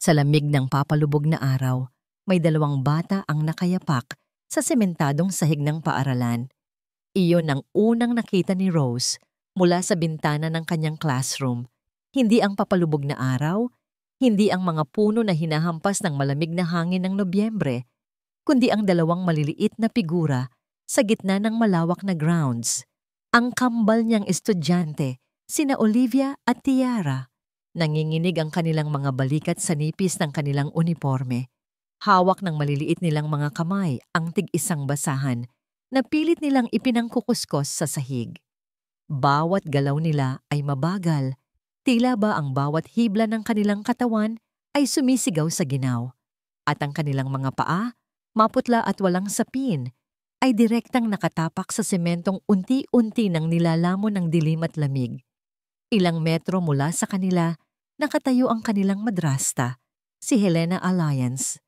Sa lamig ng papalubog na araw, may dalawang bata ang nakayapak sa sementadong sahig ng paaralan. Iyon ang unang nakita ni Rose mula sa bintana ng kanyang classroom. Hindi ang papalubog na araw, hindi ang mga puno na hinahampas ng malamig na hangin ng Nobyembre, kundi ang dalawang maliliit na figura sa gitna ng malawak na grounds. Ang kambal niyang estudyante, sina Olivia at Tiara. Nanginginig ang kanilang mga balikat sa nipis ng kanilang uniforme. Hawak ng maliliit nilang mga kamay ang tig-isang basahan na pilit nilang ipinangkukuskos sa sahig. Bawat galaw nila ay mabagal, tila ba ang bawat hibla ng kanilang katawan ay sumisigaw sa ginaw. At ang kanilang mga paa, maputla at walang sapin, ay direktang nakatapak sa sementong unti-unti nang nilalamon ng dilim at lamig. Ilang metro mula sa kanila, nakatayo ang kanilang madrasta, si Helena Alliance.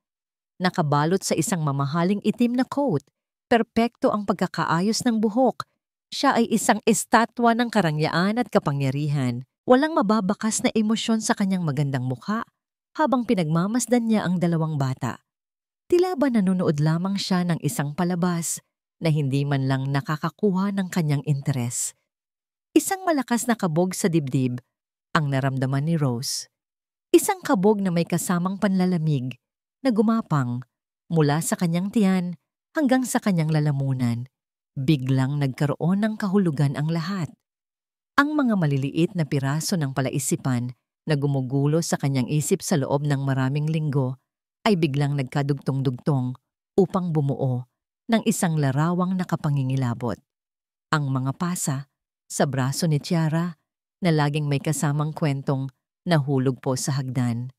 Nakabalot sa isang mamahaling itim na coat, perpekto ang pagkakaayos ng buhok. Siya ay isang estatwa ng karangyaan at kapangyarihan. Walang mababakas na emosyon sa kanyang magandang mukha habang pinagmamasdan niya ang dalawang bata. Tila ba nanonood lamang siya ng isang palabas na hindi man lang nakakakuha ng kanyang interes. Isang malakas na kabog sa dibdib ang naramdaman ni Rose. Isang kabog na may kasamang panlalamig na gumapang mula sa kanyang tiyan hanggang sa kanyang lalamunan. Biglang nagkaroon ng kahulugan ang lahat. Ang mga maliliit na piraso ng palaisipan na gumugulo sa kanyang isip sa loob ng maraming linggo ay biglang nagkadugtong-dugtong upang bumuo ng isang larawang nakapangingilabot. Ang mga pasa sa braso ni Tiara na laging may kasamang kwentong nahulog po sa hagdan.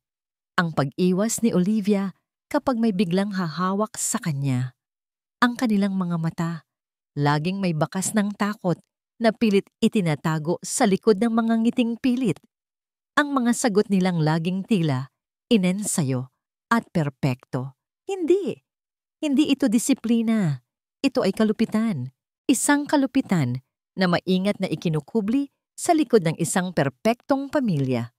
Ang pag-iwas ni Olivia kapag may biglang hahawak sa kanya. Ang kanilang mga mata, laging may bakas ng takot na pilit itinatago sa likod ng mga ngiting pilit. Ang mga sagot nilang laging tila, inensayo at perpekto. Hindi. Hindi ito disiplina. Ito ay kalupitan. Isang kalupitan na maingat na ikinukubli sa likod ng isang perpektong pamilya.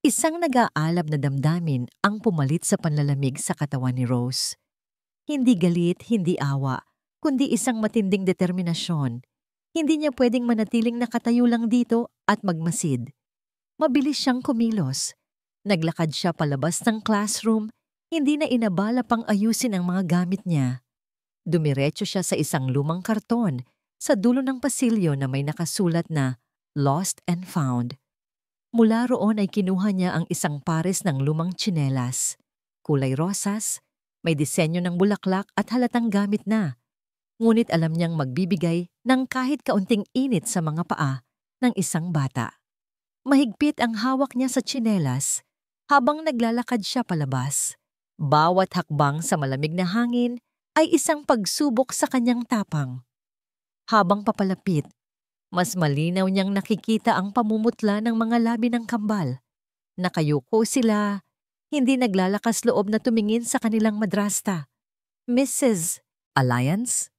Isang nag-aalab na damdamin ang pumalit sa panlalamig sa katawan ni Rose. Hindi galit, hindi awa, kundi isang matinding determinasyon. Hindi niya pwedeng manatiling nakatayo lang dito at magmasid. Mabilis siyang kumilos. Naglakad siya palabas ng classroom, hindi na inabala pang ayusin ang mga gamit niya. Dumiretso siya sa isang lumang karton sa dulo ng pasilyo na may nakasulat na Lost and Found. Mula roon ay kinuha niya ang isang pares ng lumang tsinelas. Kulay rosas, may disenyo ng bulaklak at halatang gamit na. Ngunit alam niyang magbibigay ng kahit kaunting init sa mga paa ng isang bata. Mahigpit ang hawak niya sa tsinelas habang naglalakad siya palabas. Bawat hakbang sa malamig na hangin ay isang pagsubok sa kanyang tapang. Habang papalapit, mas malinaw niyang nakikita ang pamumutla ng mga labi ng kambal. Nakayuko sila, hindi naglalakas loob na tumingin sa kanilang madrasta. Mrs. Alliance?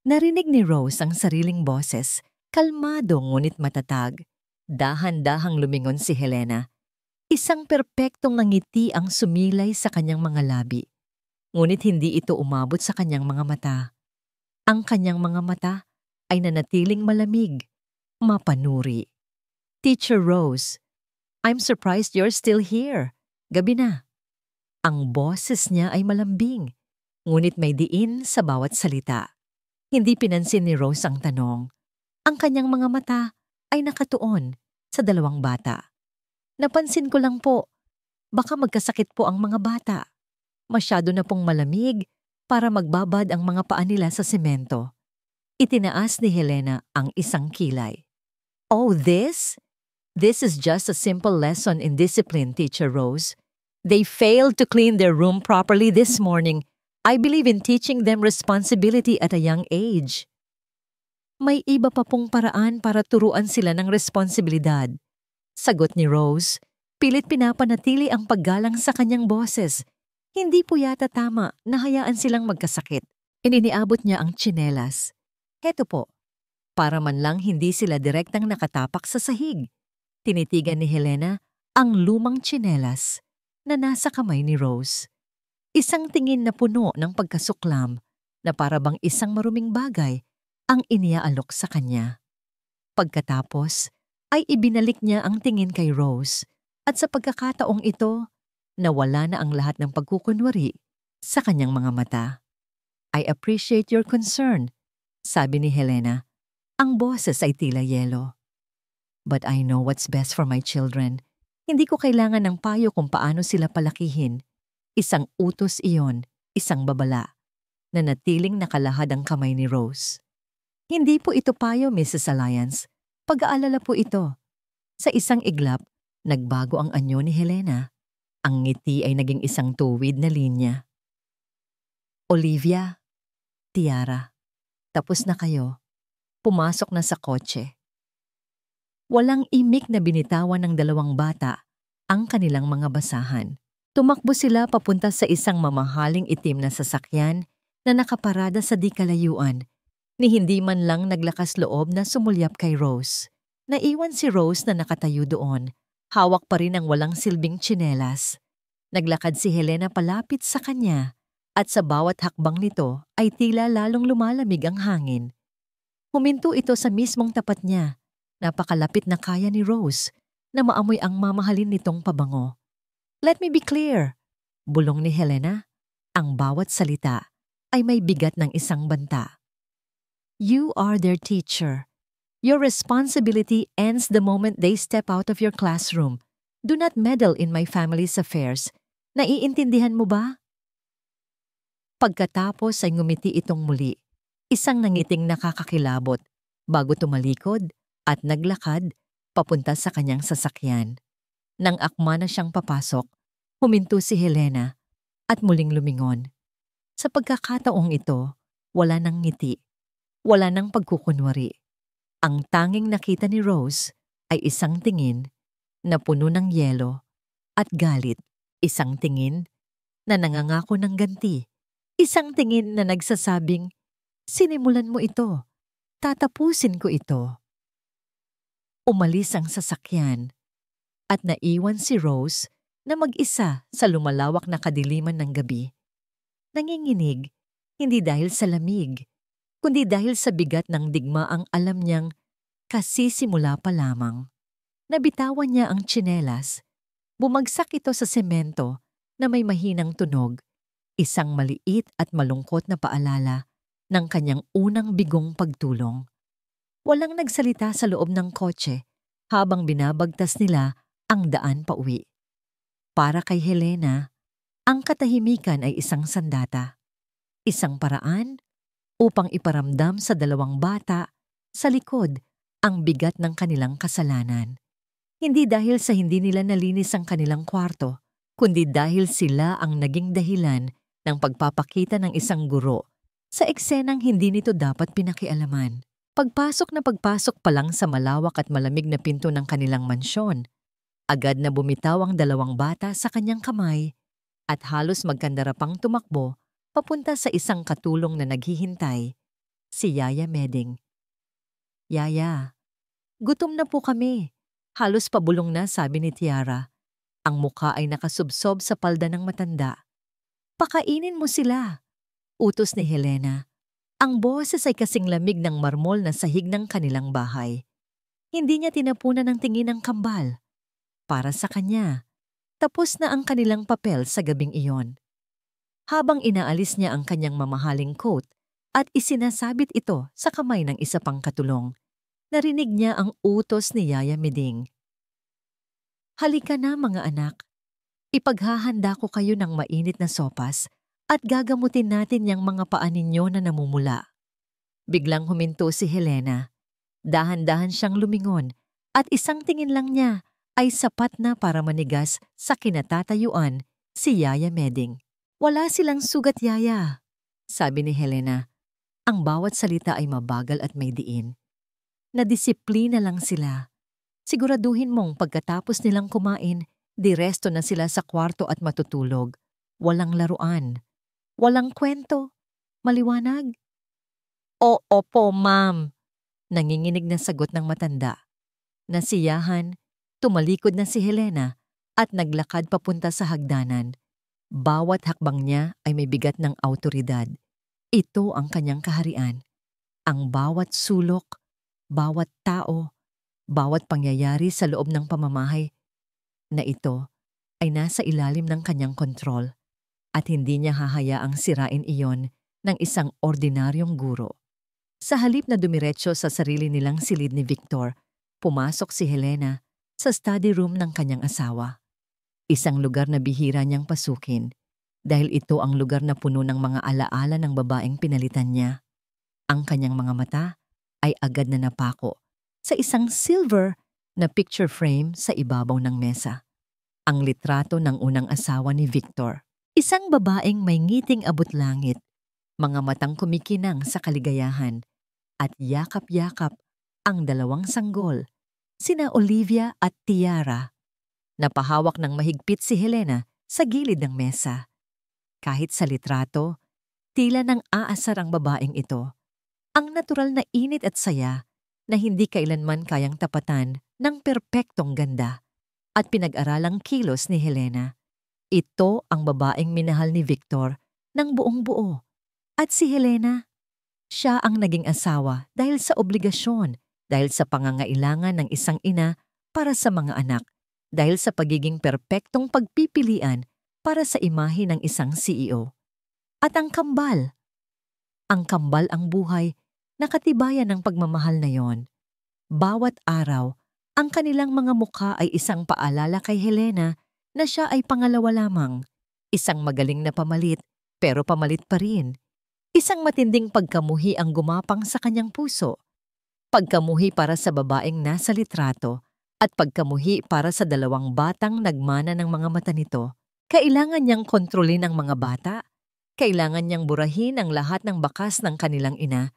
Narinig ni Rose ang sariling boses, kalmado ngunit matatag. Dahan-dahang lumingon si Helena. Isang perpektong ngiti ang sumilay sa kanyang mga labi. Ngunit hindi ito umabot sa kanyang mga mata. Ang kanyang mga mata ay nanatiling malamig, mapanuri. Teacher Rose, I'm surprised you're still here. Gabi na. Ang boses niya ay malambing, ngunit may diin sa bawat salita. Hindi pinansin ni Rose ang tanong. Ang kanyang mga mata ay nakatuon sa dalawang bata. Napansin ko lang po, baka magkasakit po ang mga bata. Masyado na pong malamig para magbabad ang mga paa nila sa semento. Itinaas ni Helena ang isang kilay. Oh, this? This is just a simple lesson in discipline, Teacher Rose. They failed to clean their room properly this morning. I believe in teaching them responsibility at a young age. May iba pa pong paraan para turuan sila ng responsibilidad. Sagot ni Rose, pilit pinapanatili ang paggalang sa kanyang boses. Hindi po yata tama na hayaan silang magkasakit. Ininiabot niya ang tsinelas. Heto po, para man lang hindi sila direktang nakatapak sa sahig. Tinitigan ni Helena ang lumang tsinelas. na nasa kamay ni Rose. Isang tingin na puno ng pagkasuklam na para bang isang maruming bagay ang iniaalok sa kanya. Pagkatapos ay ibinalik niya ang tingin kay Rose at sa pagkakataong ito, nawala na ang lahat ng pagkukunwari sa kanyang mga mata. I appreciate your concern, sabi ni Helena. Ang boses ay tila yelo. But I know what's best for my children. Hindi ko kailangan ng payo kung paano sila palakihin. Isang utos iyon, isang babala, na natiling nakalahad ang kamay ni Rose. Hindi po ito payo, Mrs. Alliance. Pag-aalala po ito. Sa isang iglap, nagbago ang anyo ni Helena. Ang ngiti ay naging isang tuwid na linya. Olivia, Tiara, tapos na kayo. Pumasok na sa kotse. Walang imik na binitawan ng dalawang bata ang kanilang mga basahan. Tumakbo sila papunta sa isang mamahaling itim na sasakyan na nakaparada sa di kalayuan, ni hindi man lang naglakas loob na sumulyap kay Rose. Naiwan si Rose na nakatayo doon, hawak pa rin ang walang silbing tsinelas. Naglakad si Helena palapit sa kanya at sa bawat hakbang nito ay tila lalong lumalamig ang hangin. Huminto ito sa mismong tapat niya, napakalapit na kaya ni Rose na maamoy ang mamahalin nitong pabango. Let me be clear, bulong ni Helena. Ang bawat salita ay may bigat ng isang banta. You are their teacher. Your responsibility ends the moment they step out of your classroom. Do not meddle in my family's affairs. Naiintindihan mo ba? Pagkatapos ay ngumiti itong muli, isang nangiting nakakakilabot, bago tumalikod at naglakad papunta sa kanyang sasakyan. Nang akma na siyang papasok, huminto si Helena at muling lumingon. Sa pagkakataong ito, wala nang ngiti, wala nang pagkukunwari. Ang tanging nakita ni Rose ay isang tingin na puno ng yelo at galit, isang tingin na nangangako ng ganti, isang tingin na nagsasabing, sinimulan mo ito, tatapusin ko ito. Umalis ang sasakyan at naiwan si Rose na mag-isa sa lumalawak na kadiliman ng gabi. Nanginginig, hindi dahil sa lamig, kundi dahil sa bigat ng digma ang alam niyang kasisimula pa lamang. Nabitawan niya ang tsinelas, bumagsak ito sa semento na may mahinang tunog, isang maliit at malungkot na paalala ng kanyang unang bigong pagtulong. Walang nagsalita sa loob ng kotse habang binabagtas nila ang daan pauwi. Para kay Helena, ang katahimikan ay isang sandata, isang paraan upang iparamdam sa dalawang bata sa likod ang bigat ng kanilang kasalanan. Hindi dahil sa hindi nila nalinis ang kanilang kwarto, kundi dahil sila ang naging dahilan ng pagpapakita ng isang guro sa eksenang hindi nito dapat pinakialaman. Pagpasok pa lang sa malawak at malamig na pinto ng kanilang mansyon, agad na bumitaw ang dalawang bata sa kanyang kamay at halos magkandara pang tumakbo papunta sa isang katulong na naghihintay, si Yaya Meding. Yaya, gutom na po kami. Halos pabulong na, sabi ni Tiara. Ang muka ay nakasubsob sa palda ng matanda. Pakainin mo sila, utos ni Helena. Ang boses ay kasing lamig ng marmol na sahig ng kanilang bahay. Hindi niya tinapunan ng tingin ang kambal. Para sa kanya, tapos na ang kanilang papel sa gabing iyon. Habang inaalis niya ang kanyang mamahaling coat at isinasabit ito sa kamay ng isa pang katulong, narinig niya ang utos ni Yaya Meding. Halika na mga anak, ipaghahanda ko kayo ng mainit na sopas at gagamutin natin yang mga paa ninyo na namumula. Biglang huminto si Helena. Dahan-dahan siyang lumingon at isang tingin lang niya ay sapat na para manigas sa kinatatayuan si Yaya Meding. Wala silang sugat, Yaya, sabi ni Helena. Ang bawat salita ay mabagal at may diin. Nadisiplina lang sila. Siguraduhin mong pagkatapos nilang kumain, diresto na sila sa kwarto at matutulog. Walang laruan. Walang kwento. Maliwanag? Opo, ma'am. Nanginginig na sagot ng matanda. Nasiyahan, tumalikod na si Helena at naglakad papunta sa hagdanan. Bawat hakbang niya ay may bigat ng awtoridad. Ito ang kanyang kaharian. Ang bawat sulok, bawat tao, bawat pangyayari sa loob ng pamamahay na ito ay nasa ilalim ng kanyang kontrol at hindi niya hahayaang sirain iyon ng isang ordinaryong guro. Sa halip na dumiretso sa sarili nilang silid ni Victor, pumasok si Helena sa study room ng kanyang asawa. Isang lugar na bihira niyang pasukin dahil ito ang lugar na puno ng mga alaala ng babaeng pinalitan niya. Ang kanyang mga mata ay agad na napako sa isang silver na picture frame sa ibabaw ng mesa. Ang litrato ng unang asawa ni Victor. Isang babaeng may ngiting abot langit, mga matang kumikinang sa kaligayahan, at yakap-yakap ang dalawang sanggol, sina Olivia at Tiara. Napahawak ng mahigpit si Helena sa gilid ng mesa. Kahit sa litrato, tila nang aasar ang babaeng ito. Ang natural na init at saya na hindi kailanman kayang tapatan ng perpektong ganda at pinag-aralang kilos ni Helena. Ito ang babaeng minahal ni Victor ng buong buo. At si Helena, siya ang naging asawa dahil sa obligasyon, dahil sa pangangailangan ng isang ina para sa mga anak, dahil sa pagiging perpektong pagpipilian para sa imahe ng isang CEO. At ang kambal ang buhay na katibayan ng pagmamahal na yon. Bawat araw, ang kanilang mga mukha ay isang paalala kay Helena na siya ay pangalawa lamang, isang magaling na pamalit pero pamalit pa rin. Isang matinding pagkamuhi ang gumapang sa kanyang puso. Pagkamuhi para sa babaeng nasa litrato at pagkamuhi para sa dalawang batang nagmana ng mga mata nito. Kailangan niyang kontrolin ang mga bata. Kailangan niyang burahin ang lahat ng bakas ng kanilang ina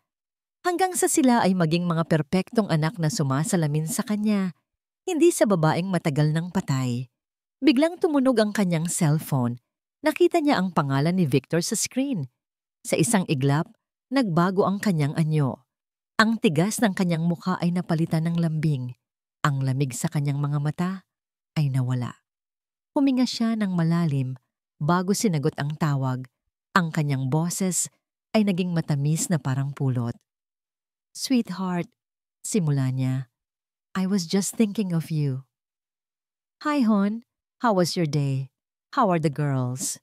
hanggang sa sila ay maging mga perpektong anak na sumasalamin sa kanya, hindi sa babaeng matagal nang patay. Biglang tumunog ang kanyang cellphone. Nakita niya ang pangalan ni Victor sa screen. Sa isang iglap, nagbago ang kanyang anyo. Ang tigas ng kanyang mukha ay napalitan ng lambing. Ang lamig sa kanyang mga mata ay nawala. Huminga siya ng malalim bago sinagot ang tawag. Ang kanyang boses ay naging matamis na parang pulot. "Sweetheart," simula niya, "I was just thinking of you." "Hi, hon. How was your day? How are the girls?"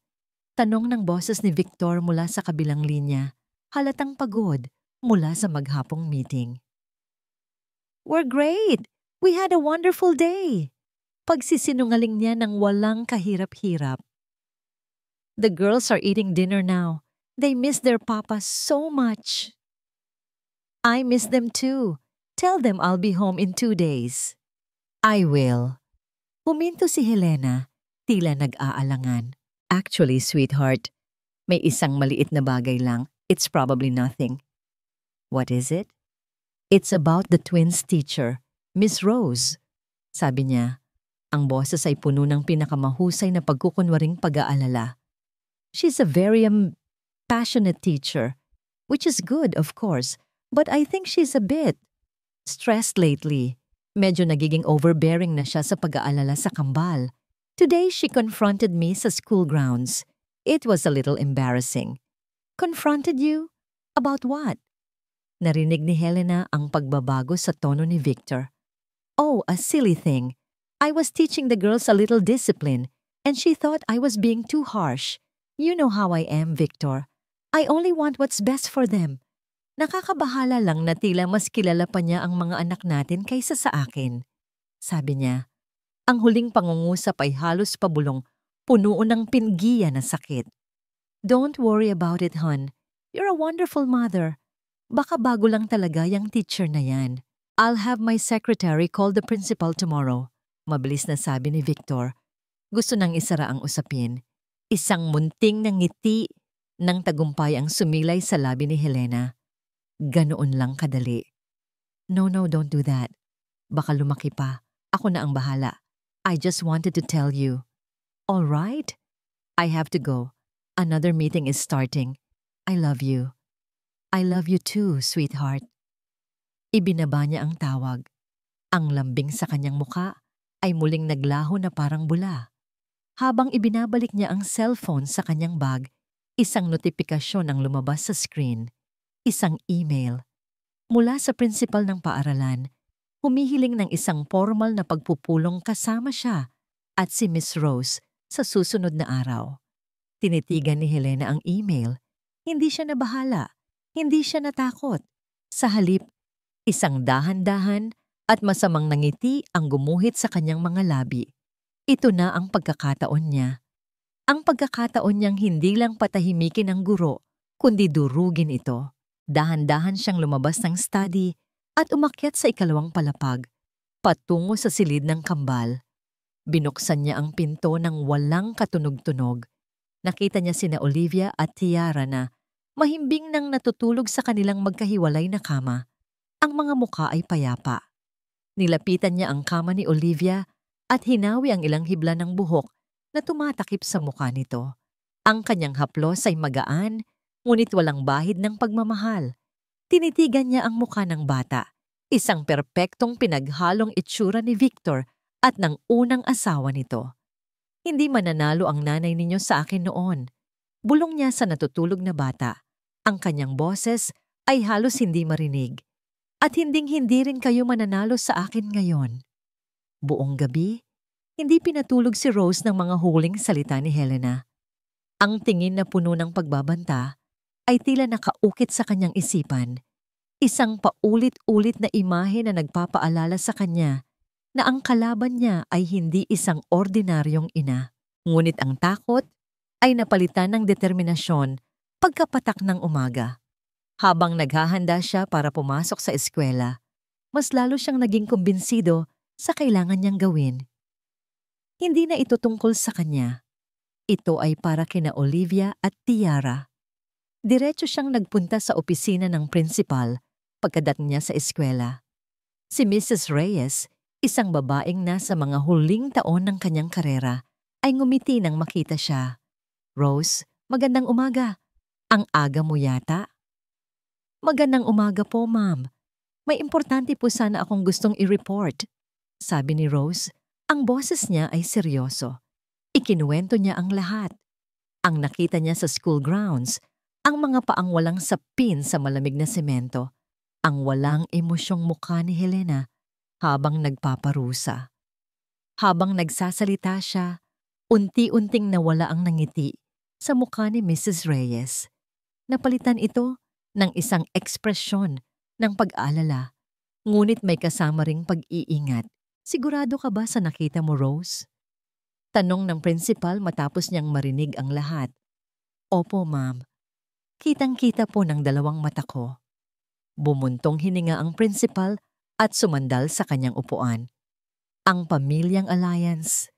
Tanong ng boses ni Victor mula sa kabilang linya, halatang pagod mula sa maghapong meeting. "We're great! We had a wonderful day!" Pagsisinungaling niya ng walang kahirap-hirap. "The girls are eating dinner now. They miss their papa so much." "I miss them too. Tell them I'll be home in 2 days." "I will." Huminto si Helena, tila nag-aalangan. "Actually, sweetheart, may isang maliit na bagay lang. It's probably nothing." "What is it?" "It's about the twins' teacher, Miss Rose." Sabi niya, ang boses ay puno ng pinakamahusay na pagkukunwaring pag-aalala. "She's a very passionate teacher, which is good, of course, but I think she's a bit stressed lately. Medyo nagiging overbearing na siya sa pag-aalala sa kambal. Today she confronted me sa school grounds. It was a little embarrassing." "Confronted you? About what?" Narinig ni Helena ang pagbabago sa tono ni Victor. "Oh, a silly thing. I was teaching the girls a little discipline, and she thought I was being too harsh. You know how I am, Victor. I only want what's best for them." Nakakabahala lang na tila mas kilala pa niya ang mga anak natin kaysa sa akin. Sabi niya, ang huling pangungusap ay halos pabulong, puno ng pingiya na sakit. "Don't worry about it, hon. You're a wonderful mother. Baka bago lang talaga yung teacher na yan. I'll have my secretary call the principal tomorrow." Mabilis na sabi ni Victor. Gusto nang isara ang usapin. Isang munting na ngiti ng tagumpay ang sumilay sa labi ni Helena. Ganoon lang kadali. No, don't do that. Baka lumaki pa. Ako na ang bahala. I just wanted to tell you." "All right. I have to go. Another meeting is starting. I love you." "I love you too, sweetheart." Ibinaba niya ang tawag. Ang lambing sa kanyang muka ay muling naglaho na parang bula. Habang ibinabalik niya ang cellphone sa kanyang bag, isang notifikasyon ang lumabas sa screen. Isang email mula sa principal ng paaralan, humihiling ng isang formal na pagpupulong kasama siya at si Miss Rose sa susunod na araw. Tinitigan ni Helena ang email. Hindi siya nabahala. Hindi siya natakot. Sa halip, isang dahan-dahan at masamang nangiti ang gumuhit sa kanyang mga labi. Ito na ang pagkakataon niya. Ang pagkakataon niyang hindi lang patahimikin ang guro, kundi durugin ito. Dahan-dahan siyang lumabas ng study at umakyat sa ikalawang palapag, patungo sa silid ng kambal. Binuksan niya ang pinto ng walang katunog-tunog. Nakita niya sina Olivia at Tiara na mahimbing nang natutulog sa kanilang magkahiwalay na kama. Ang mga mukha ay payapa. Nilapitan niya ang kama ni Olivia at hinawi ang ilang hibla ng buhok na tumatakip sa mukha nito. Ang kanyang haplos ay magaan, ngunit walang bahid ng pagmamahal. Tinitigan niya ang mukha ng bata, isang perpektong pinaghalong itsura ni Victor at ng unang asawa nito. Hindi mananalo ang nanay ninyo sa akin noon. Bulong niya sa natutulog na bata. Ang kanyang boses ay halos hindi marinig. At hinding-hindi rin kayo mananalo sa akin ngayon. Buong gabi, hindi pinatulog si Rose ng mga huling salita ni Helena. Ang tingin na puno ng pagbabanta ay tila nakaukit sa kanyang isipan. Isang paulit-ulit na imahe na nagpapaalala sa kanya na ang kalaban niya ay hindi isang ordinaryong ina. Ngunit ang takot ay napalitan ng determinasyon pagkapatak ng umaga. Habang naghahanda siya para pumasok sa eskwela, mas lalo siyang naging kumbinsido sa kailangan niyang gawin. Hindi na ito tungkol sa kanya. Ito ay para kina Olivia at Tiara. Diretso siyang nagpunta sa opisina ng principal pagkadating niya sa eskwela. Si Mrs. Reyes, isang babaeng nasa mga huling taon ng kanyang karera, ay ngumiti nang makita siya. "Rose, magandang umaga. Ang aga mo yata?" "Magandang umaga po, ma'am. May importante po sana akong gustong i-report," sabi ni Rose. Ang boses niya ay seryoso. Ikinuwento niya ang lahat. Ang nakita niya sa school grounds, ang mga paang walang sapin sa malamig na semento, ang walang emosyong mukha ni Helena habang nagpaparusa. Habang nagsasalita siya, unti-unting nawala ang nangiti sa mukha ni Mrs. Reyes. Napalitan ito ng isang ekspresyon ng pag-aalala, ngunit may kasama ring pag-iingat. "Sigurado ka ba sa nakita mo, Rose?" Tanong ng principal matapos niyang marinig ang lahat. "Opo, ma'am. Kitang-kita po ng dalawang mata ko." Bumuntong hininga ang principal at sumandal sa kanyang upuan. Ang pamilyang Alliance.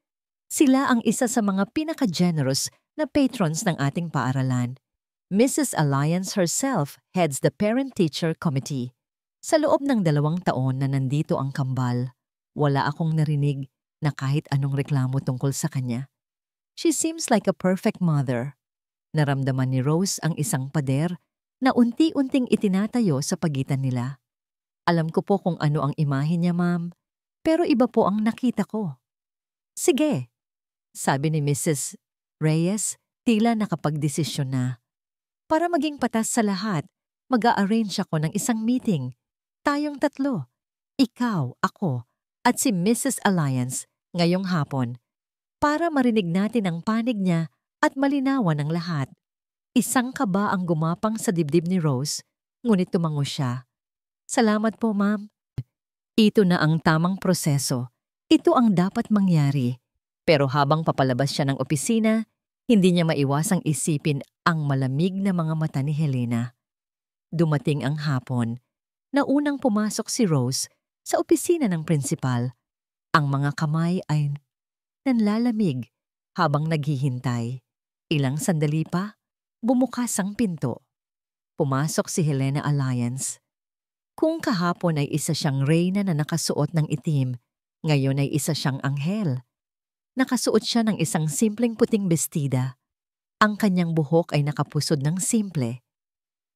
Sila ang isa sa mga pinaka-generous na patrons ng ating paaralan. Mrs. Alliance herself heads the Parent-Teacher Committee. Sa loob ng 2 taon na nandito ang kambal, wala akong narinig na kahit anong reklamo tungkol sa kanya. She seems like a perfect mother. Naramdaman ni Rose ang isang pader na unti-unting itinatayo sa pagitan nila. "Alam ko po kung ano ang imahe niya, ma'am, pero iba po ang nakita ko." "Sige," sabi ni Mrs. Reyes, tila nakapagdesisyon na. "Para maging patas sa lahat, mag-a-arrange ako ng isang meeting. Tayong 3, ikaw, ako, at si Mrs. Alliance ngayong hapon, para marinig natin ang panig niya at malinawan ang lahat." Isang kaba ang gumapang sa dibdib ni Rose, ngunit tumango siya. "Salamat po, ma'am. Ito na ang tamang proseso. Ito ang dapat mangyari." Pero habang papalabas siya ng opisina, hindi niya maiwasang isipin ang malamig na mga mata ni Helena. Dumating ang hapon na unang pumasok si Rose sa opisina ng principal. Ang mga kamay ay nanlalamig habang naghihintay. Ilang sandali pa, bumukas ang pinto. Pumasok si Helena Alliance. Kung kahapon ay isa siyang reyna na nakasuot ng itim, ngayon ay isa siyang anghel. Nakasuot siya ng isang simpleng puting bestida. Ang kanyang buhok ay nakapusod ng simple.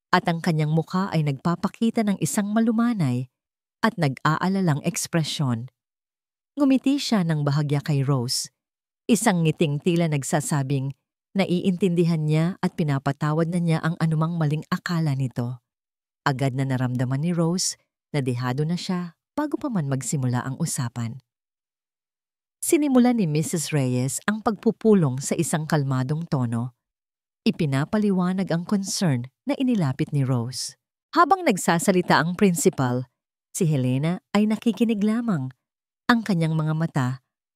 At ang kanyang mukha ay nagpapakita ng isang malumanay at nag-aalalang ekspresyon. Ngumiti siya ng bahagya kay Rose. Isang ngiting tila nagsasabing naiintindihan niya at pinapatawad na niya ang anumang maling akala nito. Agad na naramdaman ni Rose na dehado na siya bago pa man magsimula ang usapan. Sinimula ni Mrs. Reyes ang pagpupulong sa isang kalmadong tono. Ipinapaliwanag ang concern na inilapit ni Rose. Habang nagsasalita ang principal, si Helena ay nakikinig lamang. Ang kanyang mga mata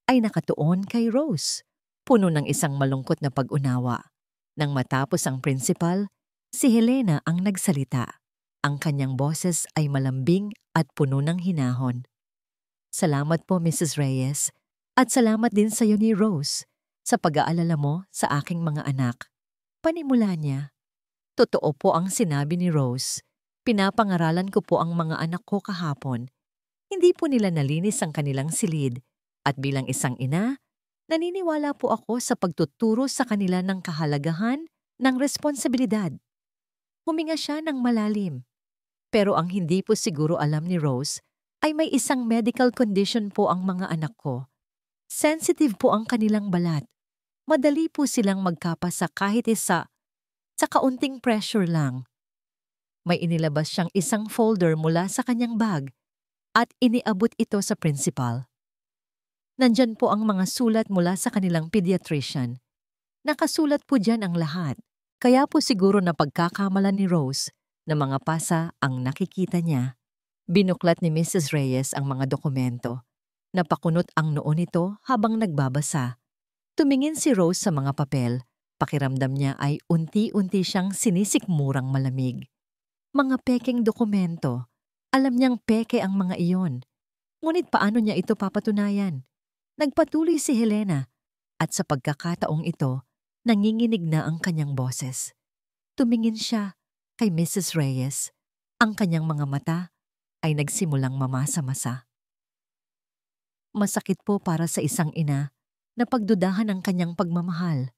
ay nakatuon kay Rose, puno ng isang malungkot na pag-unawa. Nang matapos ang principal, si Helena ang nagsalita. Ang kanyang boses ay malambing at puno ng hinahon. Salamat po, Mrs. Reyes, at salamat din sa iyo ni Rose sa pag-aalala mo sa aking mga anak. Panimula niya. Totoo po ang sinabi ni Rose. Pinapangaralan ko po ang mga anak ko kahapon. Hindi po nila nalinis ang kanilang silid at bilang isang ina, naniniwala po ako sa pagtuturo sa kanila ng kahalagahan ng responsibilidad. Huminga siya ng malalim. Pero ang hindi po siguro alam ni Rose ay may isang medical condition po ang mga anak ko. Sensitive po ang kanilang balat. Madali po silang magkapasa kahit sa kaunting pressure lang. May inilabas siyang isang folder mula sa kanyang bag at iniabot ito sa principal. Nandyan po ang mga sulat mula sa kanilang pediatrician. Nakasulat po dyan ang lahat. Kaya po siguro na pagkakamalan ni Rose na mga pasa ang nakikita niya. Binuklat ni Mrs. Reyes ang mga dokumento. Napakunot ang noo nito habang nagbabasa. Tumingin si Rose sa mga papel. Pakiramdam niya ay unti-unti siyang sinisikmurang malamig. Mga pekeng dokumento. Alam niyang peke ang mga iyon. Ngunit paano niya ito papatunayan? Nagpatuloy si Helena at sa pagkakataong ito, nanginginig na ang kanyang boses. Tumingin siya kay Mrs. Reyes. Ang kanyang mga mata ay nagsimulang mamasa-masa. Masakit po para sa isang ina na pagdudahan ang kanyang pagmamahal.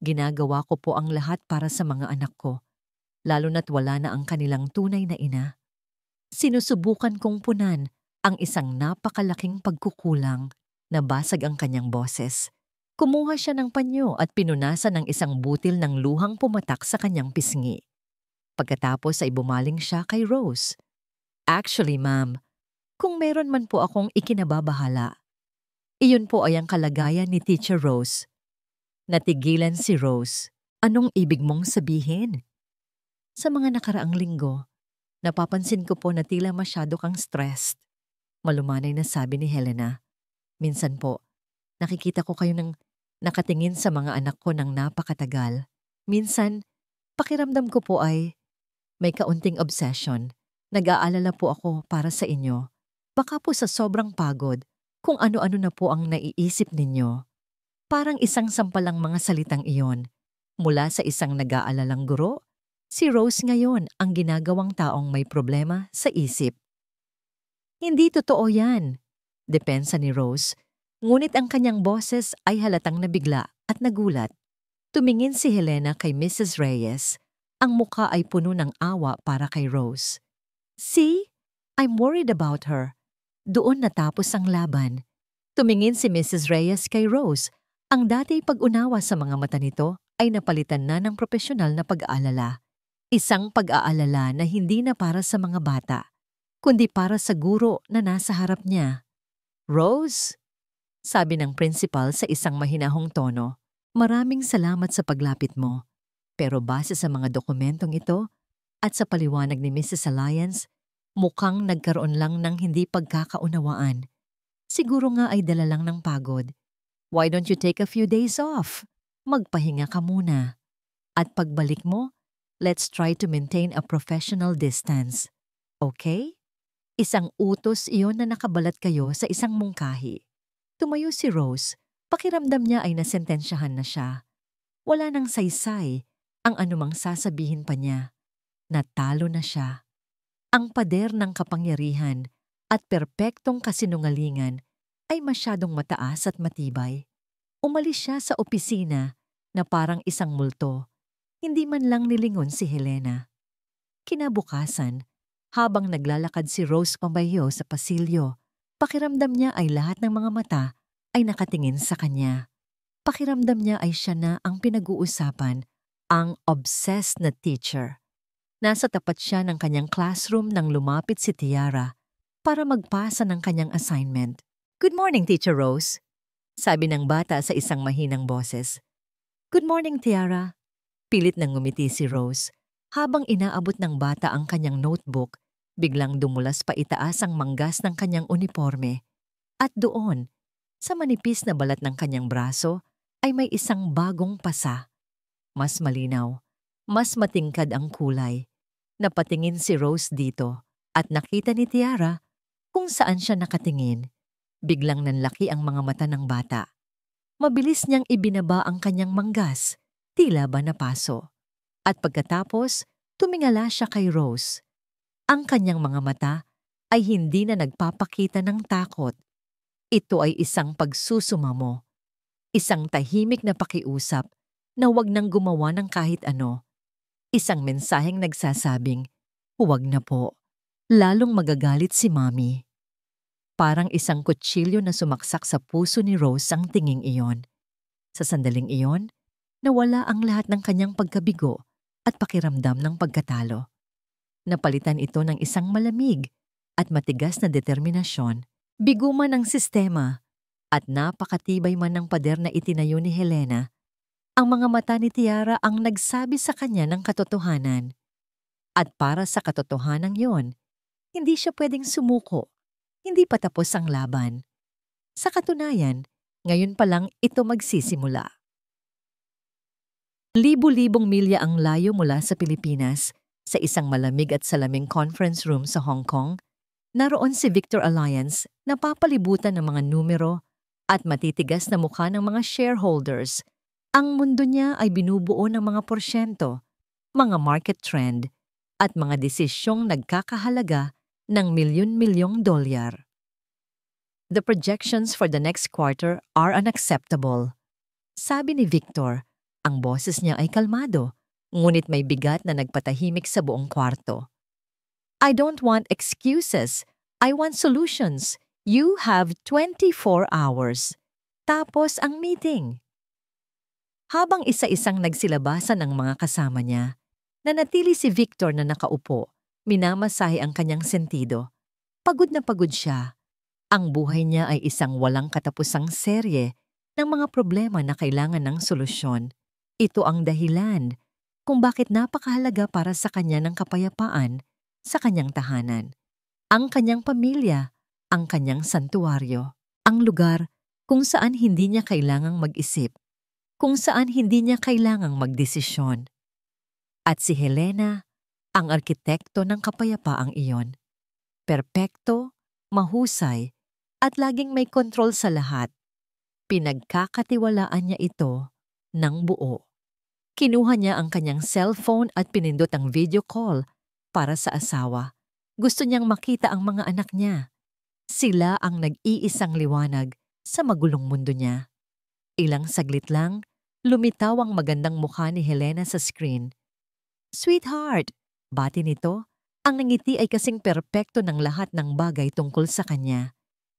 Ginagawa ko po ang lahat para sa mga anak ko, lalo na't wala na ang kanilang tunay na ina. Sinusubukan kong punan ang isang napakalaking pagkukulang. Nabasag ang kanyang boses. Kumuha siya ng panyo at pinunasan ng isang butil ng luhang pumatak sa kanyang pisngi. Pagkatapos ay bumaling siya kay Rose. Actually, ma'am, kung meron man po akong ikinababahala, iyon po ay ang kalagayan ni Teacher Rose. Natigilan si Rose. Anong ibig mong sabihin? Sa mga nakaraang linggo, napapansin ko po na tila masyado kang stressed. Malumanay na sabi ni Helena. Minsan po, nakikita ko kayo ng nakatingin sa mga anak ko ng napakatagal. Minsan, pakiramdam ko po ay may kaunting obsession. Nag-aalala po ako para sa inyo. Baka po sa sobrang pagod, kung ano-ano na po ang naiisip ninyo. Parang isang sampalang mga salitang iyon. Mula sa isang nag-aalalang guro, si Rose ngayon ang ginagawang taong may problema sa isip. Hindi totoo yan, depensa ni Rose. Ngunit ang kanyang boses ay halatang nabigla at nagulat. Tumingin si Helena kay Mrs. Reyes. Ang mukha ay puno ng awa para kay Rose. See? I'm worried about her. Doon natapos ang laban. Tumingin si Mrs. Reyes kay Rose. Ang dati pag-unawa sa mga mata nito ay napalitan na ng propesyonal na pag-aalala. Isang pag-aalala na hindi na para sa mga bata, kundi para sa guro na nasa harap niya. Rose? Sabi ng principal sa isang mahinahong tono, maraming salamat sa paglapit mo. Pero base sa mga dokumentong ito at sa paliwanag ni Mrs. Alliance, mukhang nagkaroon lang ng hindi pagkakaunawaan. Siguro nga ay dala lang ng pagod. Why don't you take a few days off? Magpahinga ka muna. At pagbalik mo, let's try to maintain a professional distance. Okay? Isang utos iyon na nakabalat kayo sa isang mungkahi. Tumayo si Rose. Pakiramdam niya ay nasentensyahan na siya. Wala nang saysay ang anumang sasabihin pa niya. Natalo na siya. Ang pader ng kapangyarihan at perpektong kasinungalingan ay masyadong mataas at matibay. Umalis siya sa opisina na parang isang multo. Hindi man lang nilingon si Helena. Kinabukasan, habang naglalakad si Rose pambayo sa pasilyo, Pakiramdam niya ay lahat ng mga mata ay nakatingin sa kanya. Pakiramdam niya ay siya na ang pinag-uusapan, ang obsessed na teacher. Nasa tapat siya ng kanyang classroom nang lumapit si Tiara para magpasa ng kanyang assignment. "Good morning, Teacher Rose," sabi ng bata sa isang mahinang boses. "Good morning, Tiara." Pilit nang ngumiti si Rose. Habang inaabot ng bata ang kanyang notebook, biglang dumulas pa itaas ang manggas ng kanyang uniforme. At doon, sa manipis na balat ng kanyang braso, ay may isang bagong pasa. Mas malinaw, mas matingkad ang kulay. Napatingin si Rose dito at nakita ni Tiara kung saan siya nakatingin. Biglang nanlaki ang mga mata ng bata. Mabilis niyang ibinaba ang kanyang manggas, tila ba napaso. At pagkatapos, tumingala siya kay Rose. Ang kanyang mga mata ay hindi na nagpapakita ng takot. Ito ay isang pagsusumamo. Isang tahimik na pakiusap na huwag nang gumawa ng kahit ano. Isang mensaheng nagsasabing, "Huwag na po, lalong magagalit si Mommy." Parang isang kutsilyo na sumaksak sa puso ni Rose ang tinging iyon. Sa sandaling iyon, nawala ang lahat ng kanyang pagkabigo at pakiramdam ng pagkatalo. Napalitan ito ng isang malamig at matigas na determinasyon, bigo man ang sistema, at napakatibay man ng pader na itinayo ni Helena. Ang mga mata ni Tiara ang nagsabi sa kanya ng katotohanan. At para sa katotohanan yon, hindi siya pwedeng sumuko. Hindi pa tapos ang laban. Sa katunayan, ngayon pa lang ito magsisimula. Libu-libong milya ang layo mula sa Pilipinas, sa isang malamig at salaming conference room sa Hong Kong, naroon si Victor Alliance na papalibutan ng mga numero at matitigas na mukha ng mga shareholders. Ang mundo niya ay binubuo ng mga porsyento, mga market trend, at mga desisyong nagkakahalaga ng milyon-milyong dolyar. "The projections for the next quarter are unacceptable," sabi ni Victor. Ang boses niya ay kalmado, ngunit may bigat na nagpatahimik sa buong kwarto. "I don't want excuses. I want solutions. You have 24 hours. Tapos ang meeting." Habang isa-isang nagsilabasan ang mga kasama niya, nanatili si Victor na nakaupo, minamasahe ang kanyang sentido. Pagod na pagod siya. Ang buhay niya ay isang walang katapusang serye ng mga problema na kailangan ng solusyon. Ito ang dahilan kung bakit napakahalaga para sa kanya ng kapayapaan sa kanyang tahanan. Ang kanyang pamilya, ang kanyang santuwaryo, ang lugar kung saan hindi niya kailangang mag-isip, kung saan hindi niya kailangang magdesisyon. At si Helena, ang arkitekto ng kapayapaang iyon. Perpekto, mahusay, at laging may kontrol sa lahat. Pinagkakatiwalaan niya ito ng buo. Kinuha niya ang kanyang cellphone at pinindot ang video call para sa asawa. Gusto niyang makita ang mga anak niya. Sila ang nag-iisang liwanag sa magulong mundo niya. Ilang saglit lang, lumitaw ang magandang mukha ni Helena sa screen. "Sweetheart," bati nito, ang ngiti ay kasing perpekto ng lahat ng bagay tungkol sa kanya.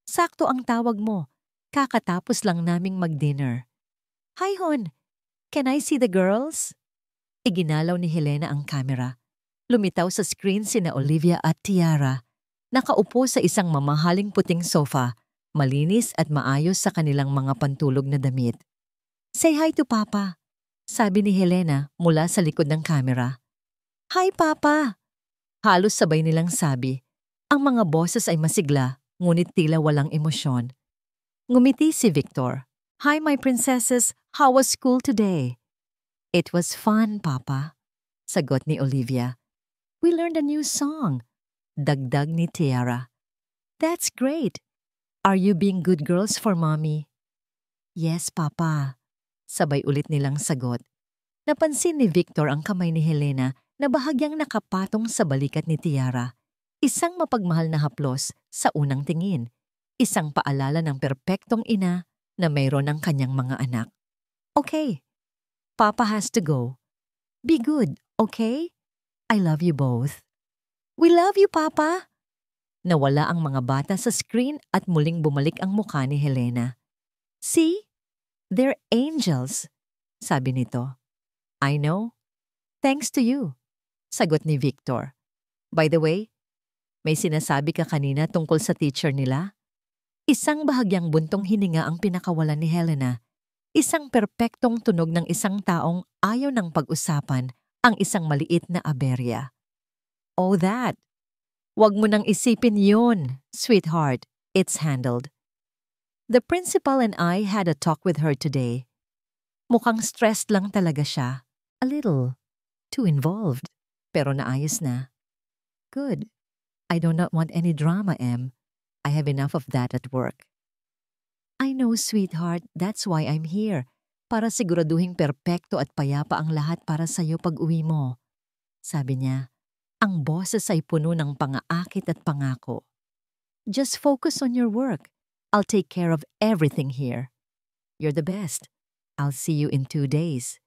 "Sakto ang tawag mo. Kakatapos lang naming mag-dinner." "Hi, Hon. Can I see the girls?" Iginalaw ni Helena ang camera. Lumitaw sa screen sina Olivia at Tiara. Nakaupo sa isang mamahaling puting sofa, malinis at maayos sa kanilang mga pantulog na damit. "Say hi to Papa," sabi ni Helena mula sa likod ng camera. "Hi, Papa!" Halos sabay nilang sabi. Ang mga boses ay masigla, ngunit tila walang emosyon. Ngumiti si Victor. "Hi, my princesses. How was school today?" "It was fun, Papa," sagot ni Olivia. "We learned a new song," dagdag ni Tiara. "That's great. Are you being good girls for Mommy?" "Yes, Papa," sabay ulit nilang sagot. Napansin ni Victor ang kamay ni Helena na bahagyang nakapatong sa balikat ni Tiara. Isang mapagmahal na haplos sa unang tingin. Isang paalala ng perpektong ina na mayroon ng kanyang mga anak. "Okay, Papa has to go. Be good, okay? I love you both." "We love you, Papa!" Nawala ang mga bata sa screen at muling bumalik ang mukha ni Helena. "See? They're angels," sabi nito. "I know. Thanks to you," sagot ni Victor. "By the way, may sinasabi ka kanina tungkol sa teacher nila?" Isang bahagyang buntong hininga ang pinakawalan ni Helena. Isang perpektong tunog ng isang taong ayaw ng pag-usapan ang isang maliit na aberya. "Oh, that. Wag mo nang isipin yun, sweetheart. It's handled. The principal and I had a talk with her today. Mukhang stressed lang talaga siya. A little. Too involved. Pero naayos na." "Good. I do not want any drama, Em. I have enough of that at work." "I know, sweetheart. That's why I'm here. Para siguraduhing perpekto at payapa ang lahat para sa'yo pag-uwi mo," sabi niya. Ang boses ay puno ng pangaakit at pangako. "Just focus on your work. I'll take care of everything here. You're the best. I'll see you in 2 days."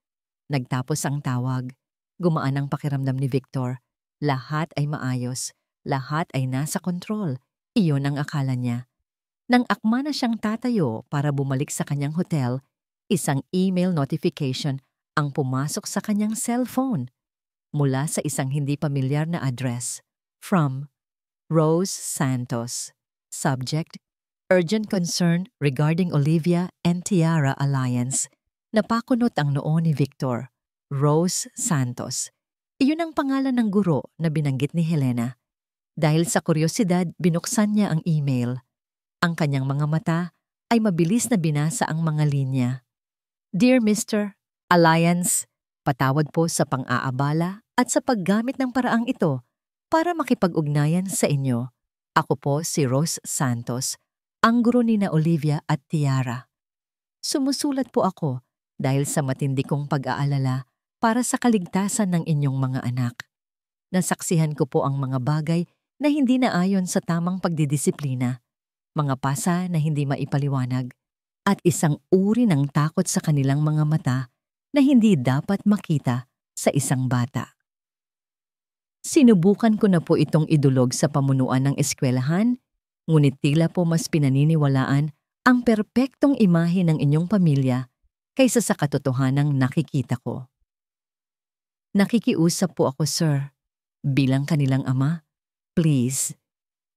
Nagtapos ang tawag. Gumaan ang pakiramdam ni Victor. Lahat ay maayos. Lahat ay nasa kontrol. Iyon ang akala niya. Nang akma na siyang tatayo para bumalik sa kanyang hotel, isang email notification ang pumasok sa kanyang cellphone mula sa isang hindi pamilyar na address. From Rose Santos. Subject: Urgent concern regarding Olivia and Tiara alliance. Napakunot ang noo ni Victor. Rose Santos. Iyon ang pangalan ng guro na binanggit ni Helena. Dahil sa kuryosidad, binuksan niya ang email. Ang kanyang mga mata ay mabilis na binasa ang mga linya. "Dear Mr. Alliance, patawad po sa pang-aabala at sa paggamit ng paraang ito para makipag-ugnayan sa inyo. Ako po si Rose Santos, ang guro ni na Olivia at Tiara. Sumusulat po ako dahil sa matindi kong pag-aalala para sa kaligtasan ng inyong mga anak. Nasaksihan ko po ang mga bagay na hindi naayon sa tamang pagdidisiplina, mga pasa na hindi maipaliwanag, at isang uri ng takot sa kanilang mga mata na hindi dapat makita sa isang bata. Sinubukan ko na po itong idulog sa pamunuan ng eskwelahan, ngunit tila po mas pinaniniwalaan ang perpektong imahe ng inyong pamilya kaysa sa katotohanang nakikita ko. Nakikiusap po ako, sir, bilang kanilang ama. Please,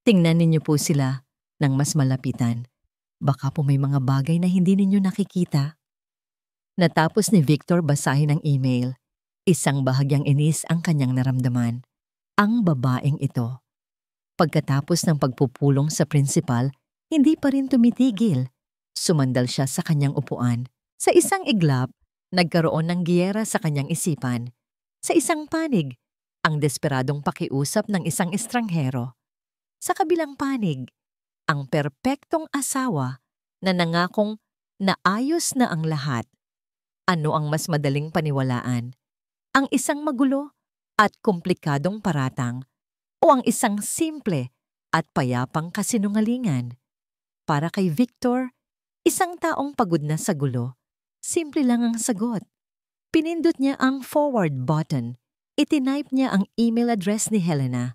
tingnan ninyo po sila ng mas malapitan. Baka po may mga bagay na hindi ninyo nakikita." Natapos ni Victor basahin ang email. Isang bahagyang inis ang kanyang naramdaman. Ang babaeng ito. Pagkatapos ng pagpupulong sa principal, hindi pa rin tumitigil. Sumandal siya sa kanyang upuan. Sa isang iglap, nagkaroon ng giyera sa kanyang isipan. Sa isang panig, ang desperadong pakiusap ng isang estranghero. Sa kabilang panig, ang perpektong asawa na nangakong naayos na ang lahat. Ano ang mas madaling paniwalaan? Ang isang magulo at komplikadong paratang o ang isang simple at payapang kasinungalingan? Para kay Victor, isang taong pagod na sa gulo, simple lang ang sagot. Pinindot niya ang forward button. Itinype niya ang email address ni Helena.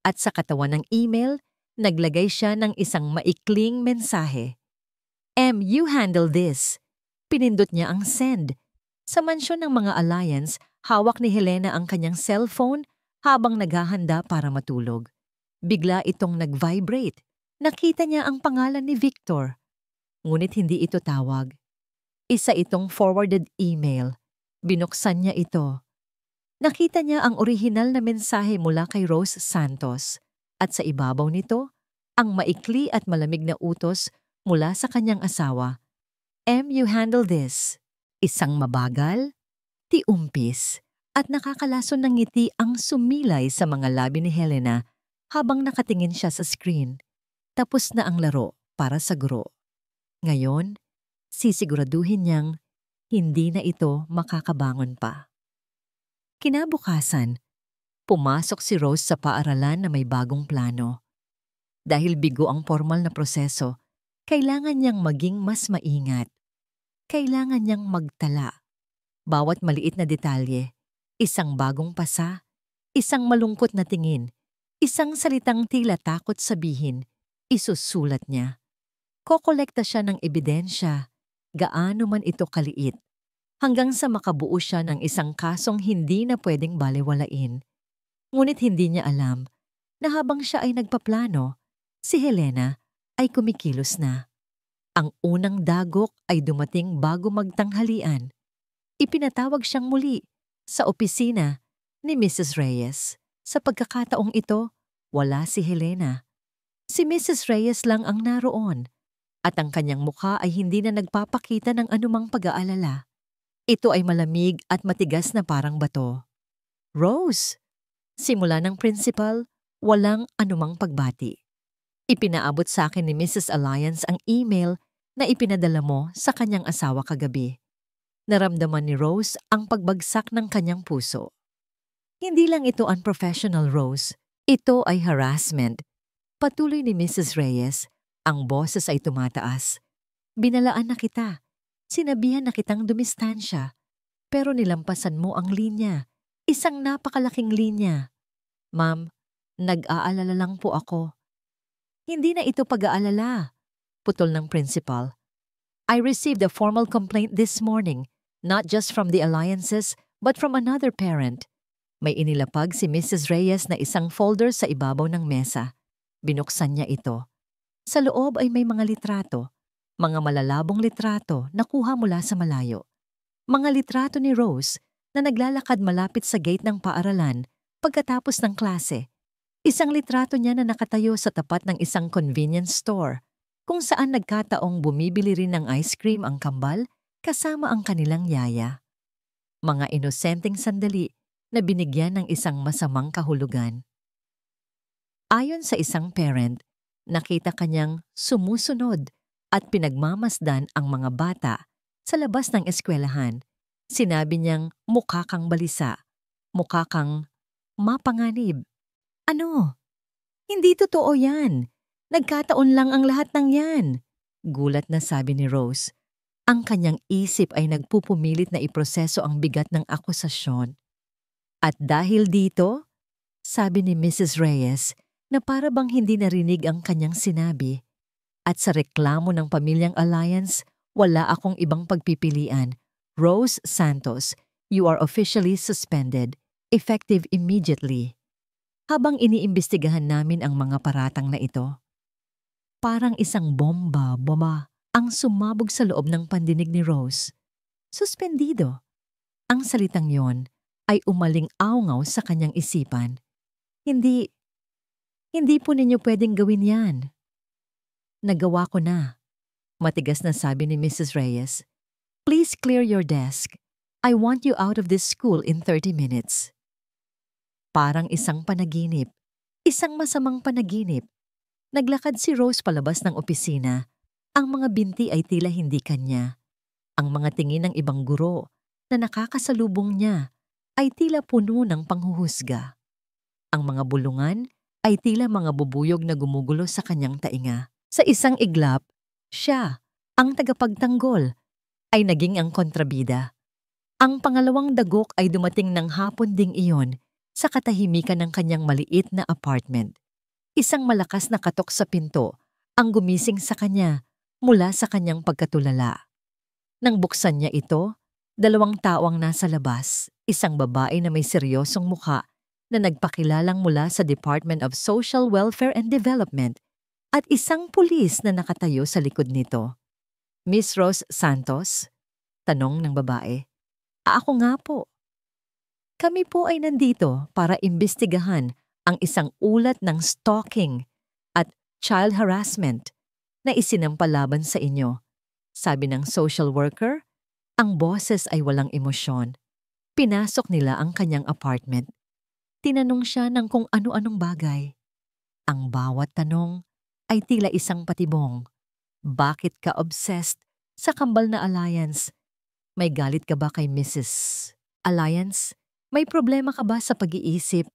At sa katawan ng email, naglagay siya ng isang maikling mensahe. "Em, you handle this." Pinindot niya ang send. Sa mansyon ng mga alliance, hawak ni Helena ang kanyang cellphone habang naghahanda para matulog. Bigla itong nag-vibrate. Nakita niya ang pangalan ni Victor. Ngunit hindi ito tawag. Isa itong forwarded email. Binuksan niya ito. Nakita niya ang orihinal na mensahe mula kay Rose Santos. At sa ibabaw nito, ang maikli at malamig na utos mula sa kanyang asawa. "Em, you handle this." Isang mabagal, tiumpis, at nakakalason ng ngiti ang sumilay sa mga labi ni Helena habang nakatingin siya sa screen. Tapos na ang laro para sa guro. Ngayon, sisiguraduhin niyang hindi na ito makakabangon pa. Kinabukasan, pumasok si Rose sa paaralan na may bagong plano. Dahil bigo ang formal na proseso, kailangan niyang maging mas maingat. Kailangan niyang magtala. Bawat maliit na detalye, isang bagong pasa, isang malungkot na tingin, Isang salitang tila takot sabihin, isusulat niya. Kokolekta siya ng ebidensya, gaano man ito kaliit, hanggang sa makabuo siya ng isang kasong hindi na pwedeng balewalain. Ngunit hindi niya alam na habang siya ay nagpaplano, si Helena ay kumikilos na. Ang unang dagok ay dumating bago magtanghalian. Ipinatawag siyang muli sa opisina ni Mrs. Reyes. Sa pagkakataong ito, wala si Helena. Si Mrs. Reyes lang ang naroon at ang kanyang mukha ay hindi na nagpapakita ng anumang pag-aalala. Ito ay malamig at matigas na parang bato. Rose! Simula ng principal, walang anumang pagbati. Ipinaabot sa akin ni Mrs. Alliance ang email na ipinadala mo sa kanyang asawa kagabi. Naramdaman ni Rose ang pagbagsak ng kanyang puso. Hindi lang ito unprofessional, Rose. Ito ay harassment. Patuloy ni Mrs. Reyes, ang boses ay tumataas. Binalaan na kita. Sinabihan na kitang dumistansya. Pero nilampasan mo ang linya. Isang napakalaking linya. Ma'am, nag-aalala lang po ako. Hindi na ito pag-aalala. Putol ng principal. I received a formal complaint this morning, not just from the alliances, but from another parent. May inilapag si Mrs. Reyes na isang folder sa ibabaw ng mesa. Binuksan niya ito. Sa loob ay may mga litrato, mga malalabong litrato na kuha mula sa malayo. Mga litrato ni Rose na naglalakad malapit sa gate ng paaralan pagkatapos ng klase. Isang litrato niya na nakatayo sa tapat ng isang convenience store, kung saan nagkataong bumibili rin ng ice cream ang kambal kasama ang kanilang yaya. Mga inosenteng sandali na binigyan ng isang masamang kahulugan. Ayon sa isang parent, nakita kanyang sumusunod at pinagmamasdan ang mga bata sa labas ng eskwelahan. Sinabi niyang mukha kang balisa, mukha kang mapanganib. Ano? Hindi totoo yan. Nagkataon lang ang lahat ng yan. Gulat na sabi ni Rose. Ang kanyang isip ay nagpupumilit na iproseso ang bigat ng akusasyon. At dahil dito, sabi ni Mrs. Reyes na para bang hindi narinig ang kanyang sinabi, at sa reklamo ng pamilyang Alliance, wala akong ibang pagpipilian. Rose Santos, you are officially suspended, effective immediately. Habang iniimbestigahan namin ang mga paratang na ito, parang isang bomba ang sumabog sa loob ng pandinig ni Rose. Suspendido. Ang salitang yon ay umaling-awngaw sa kanyang isipan. Hindi po ninyo pwedeng gawin yan. Nagawa ko na. Matigas na sabi ni Mrs. Reyes. Please clear your desk. I want you out of this school in 30 minutes. Parang isang panaginip. Isang masamang panaginip. Naglakad si Rose palabas ng opisina. Ang mga binti ay tila hindi kanya. Ang mga tingin ng ibang guro na nakakasalubong niya ay tila puno ng panghuhusga. Ang mga bulungan ay tila mga bubuyog na gumugulo sa kanyang tainga. Sa isang iglap, siya, ang tagapagtanggol, ay naging ang kontrabida. Ang pangalawang dagok ay dumating ng hapon ding iyon sa katahimikan ng kanyang maliit na apartment. Isang malakas na katok sa pinto ang gumising sa kanya mula sa kanyang pagkatulala. Nang buksan niya ito, 2 tao ang nasa labas, isang babae na may seryosong mukha na nagpakilalang mula sa Department of Social Welfare and Development at isang pulis na nakatayo sa likod nito. Miss Rose Santos? Tanong ng babae. Ako nga po. Kami po ay nandito para imbestigahan ang isang ulat ng stalking at child harassment na isinampalaban sa inyo. Sabi ng social worker, ang boses ay walang emosyon. Pinasok nila ang kanyang apartment. Tinanong siya ng kung ano-anong bagay. Ang bawat tanong ay tila isang patibong. Bakit ka obsessed sa kambal na Alliance? May galit ka ba kay Mrs. Alliance? May problema ka ba sa pag-iisip?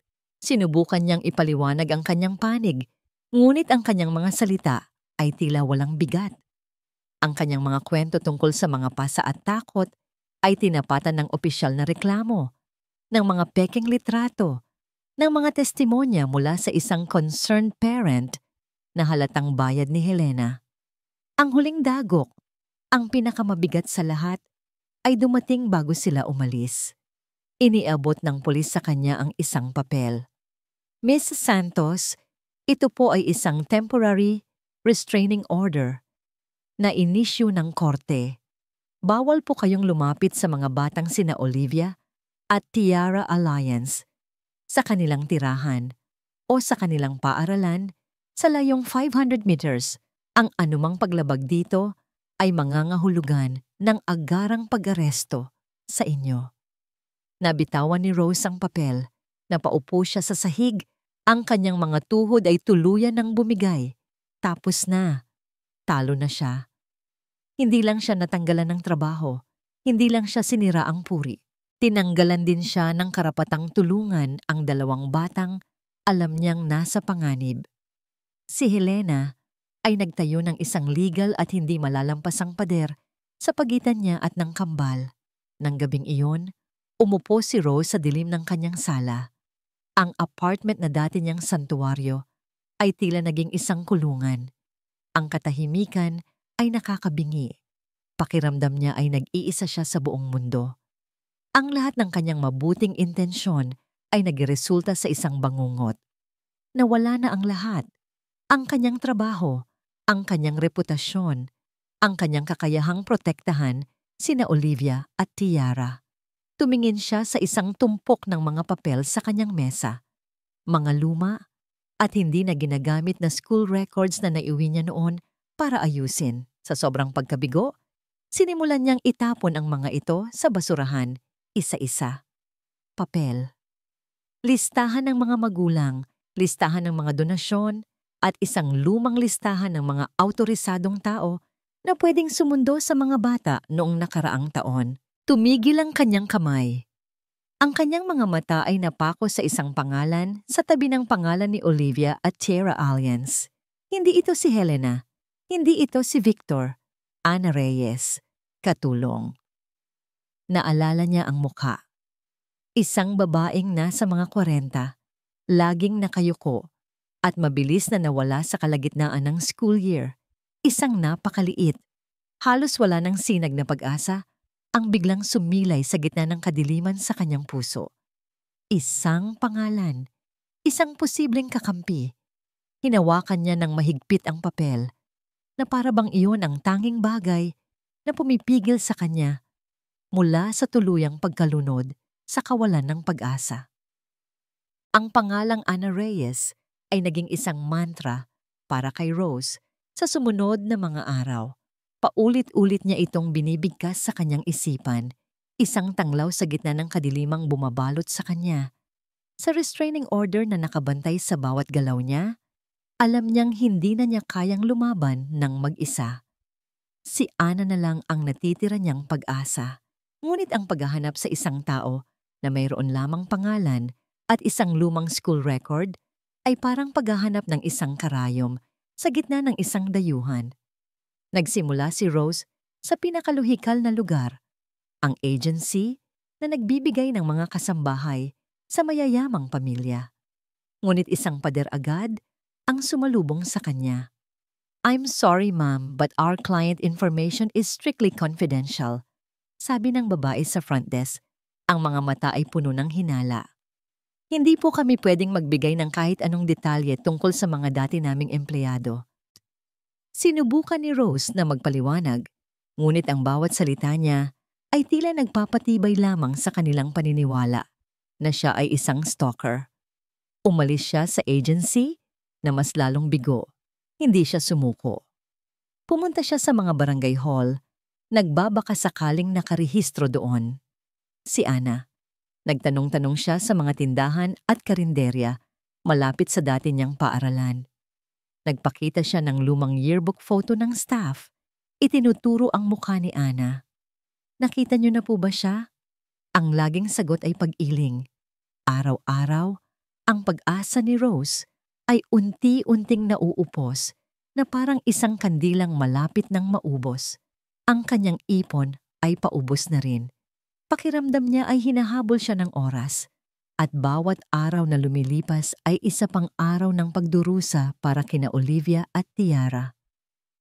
Sinubukan niyang ipaliwanag ang kanyang panig, ngunit ang kanyang mga salita ay tila walang bigat. Ang kanyang mga kwento tungkol sa mga pasa at takot ay tinapatan ng opisyal na reklamo, ng mga pekeng litrato, ng mga testimonya mula sa isang concerned parent na halatang bayad ni Helena. Ang huling dagok, ang pinakamabigat sa lahat, ay dumating bago sila umalis. Iniabot ng pulis sa kanya ang isang papel. Miss Santos, ito po ay isang temporary restraining order na inisyu ng korte. Bawal po kayong lumapit sa mga batang sina Olivia at Tiara Alliance sa kanilang tirahan o sa kanilang paaralan sa layong 500 meters. Ang anumang paglabag dito ay mangangahulugan ng agarang pag-aresto sa inyo. Nabitawan ni Rose ang papel, napaupo siya sa sahig, ang kanyang mga tuhod ay tuluyan ng bumigay. Tapos na. Talo na siya. Hindi lang siya natanggalan ng trabaho, hindi lang siya sinira ang puri. Tinanggalan din siya ng karapatang tulungan ang dalawang batang alam niyang nasa panganib. Si Helena ay nagtayo ng isang legal at hindi malalampasang pader sa pagitan niya at ng kambal. Nang gabing iyon, umupo si Rose sa dilim ng kanyang sala. Ang apartment na dati niyang santuwaryo ay tila naging isang kulungan. Ang katahimikan ay nakakabingi. Pakiramdam niya ay nag-iisa siya sa buong mundo. Ang lahat ng kanyang mabuting intensyon ay nagresulta sa isang bangungot. Nawala na ang lahat. Ang kanyang trabaho, ang kanyang reputasyon, ang kanyang kakayahang protektahan sina Olivia at Tiara. Tumingin siya sa isang tumpok ng mga papel sa kanyang mesa. Mga luma at hindi na ginagamit na school records na naiuwi niya noon para ayusin. Sa sobrang pagkabigo, sinimulan niyang itapon ang mga ito sa basurahan, isa-isa. Papel. Listahan ng mga magulang, listahan ng mga donasyon, at isang lumang listahan ng mga awtorisadong tao na pwedeng sumundo sa mga bata noong nakaraang taon. Tumigil ang kanyang kamay. Ang kanyang mga mata ay napako sa isang pangalan sa tabi ng pangalan ni Olivia at Tiara Alliance. Hindi ito si Helena. Hindi ito si Victor. Ana Reyes. Katulong. Naalala niya ang mukha. Isang babaeng nasa mga 40, laging nakayuko, at mabilis na nawala sa kalagitnaan ng school year. Isang napakaliit, halos wala ng sinag na pag-asa, ang biglang sumilay sa gitna ng kadiliman sa kanyang puso. Isang pangalan, isang posibleng kakampi. Hinawakan niya ng mahigpit ang papel, na para bang iyon ang tanging bagay na pumipigil sa kanya mula sa tuluyang pagkalunod sa kawalan ng pag-asa. Ang pangalang Ana Reyes ay naging isang mantra para kay Rose sa sumunod na mga araw. Paulit-ulit niya itong binibigkas sa kanyang isipan, isang tanglaw sa gitna ng kadilimang bumabalot sa kanya. Sa restraining order na nakabantay sa bawat galaw niya, alam niyang hindi na niya kayang lumaban ng mag-isa. Si Ana na lang ang natitira niyang pag-asa. Ngunit ang paghahanap sa isang tao na mayroon lamang pangalan at isang lumang school record ay parang paghahanap ng isang karayom sa gitna ng isang dayuhan. Nagsimula si Rose sa pinakaluhikal na lugar, ang agency na nagbibigay ng mga kasambahay sa mayayamang pamilya. Ngunit isang pader agad ang sumalubong sa kanya. "I'm sorry ma'am, but our client information is strictly confidential," sabi ng babae sa front desk. Ang mga mata ay puno ng hinala. "Hindi po kami pwedeng magbigay ng kahit anong detalye tungkol sa mga dati naming empleyado." Sinubukan ni Rose na magpaliwanag, ngunit ang bawat salita niya ay tila nagpapatibay lamang sa kanilang paniniwala na siya ay isang stalker. Umalis siya sa agency na mas lalong bigo. Hindi siya sumuko. Pumunta siya sa mga barangay hall, nagbabaka sakaling nakarehistro doon. Si Ana. Nagtanong-tanong siya sa mga tindahan at karinderya malapit sa dati niyang paaralan. Nagpakita siya ng lumang yearbook photo ng staff. Itinuturo ang mukha ni Ana. "Nakita niyo na po ba siya?" Ang laging sagot ay pag-iling. Araw-araw, ang pag-asa ni Rose ay unti-unting nauupos na parang isang kandilang malapit ng maubos. Ang kanyang ipon ay paubos na rin. Pakiramdam niya ay hinahabol siya ng oras. At bawat araw na lumilipas ay isa pang araw ng pagdurusa para kina Olivia at Tiara.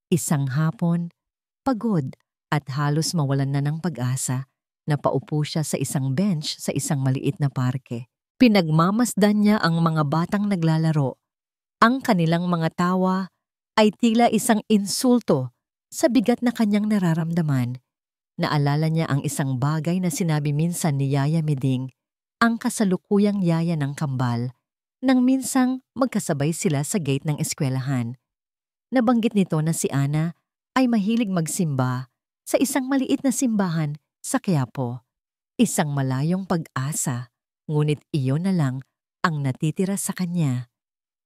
Isang hapon, pagod at halos mawalan na ng pag-asa, napaupo siya sa isang bench sa isang maliit na parke. Pinagmamasdan niya ang mga batang naglalaro. Ang kanilang mga tawa ay tila isang insulto sa bigat na kanyang nararamdaman. Naalala niya ang isang bagay na sinabi minsan ni Yaya Meding, ang kasalukuyang yaya ng kambal, nang minsang magkasabay sila sa gate ng eskwelahan. Nabanggit nito na si Ana ay mahilig magsimba sa isang maliit na simbahan sa Quiapo. Isang malayong pag-asa, ngunit iyon na lang ang natitira sa kanya.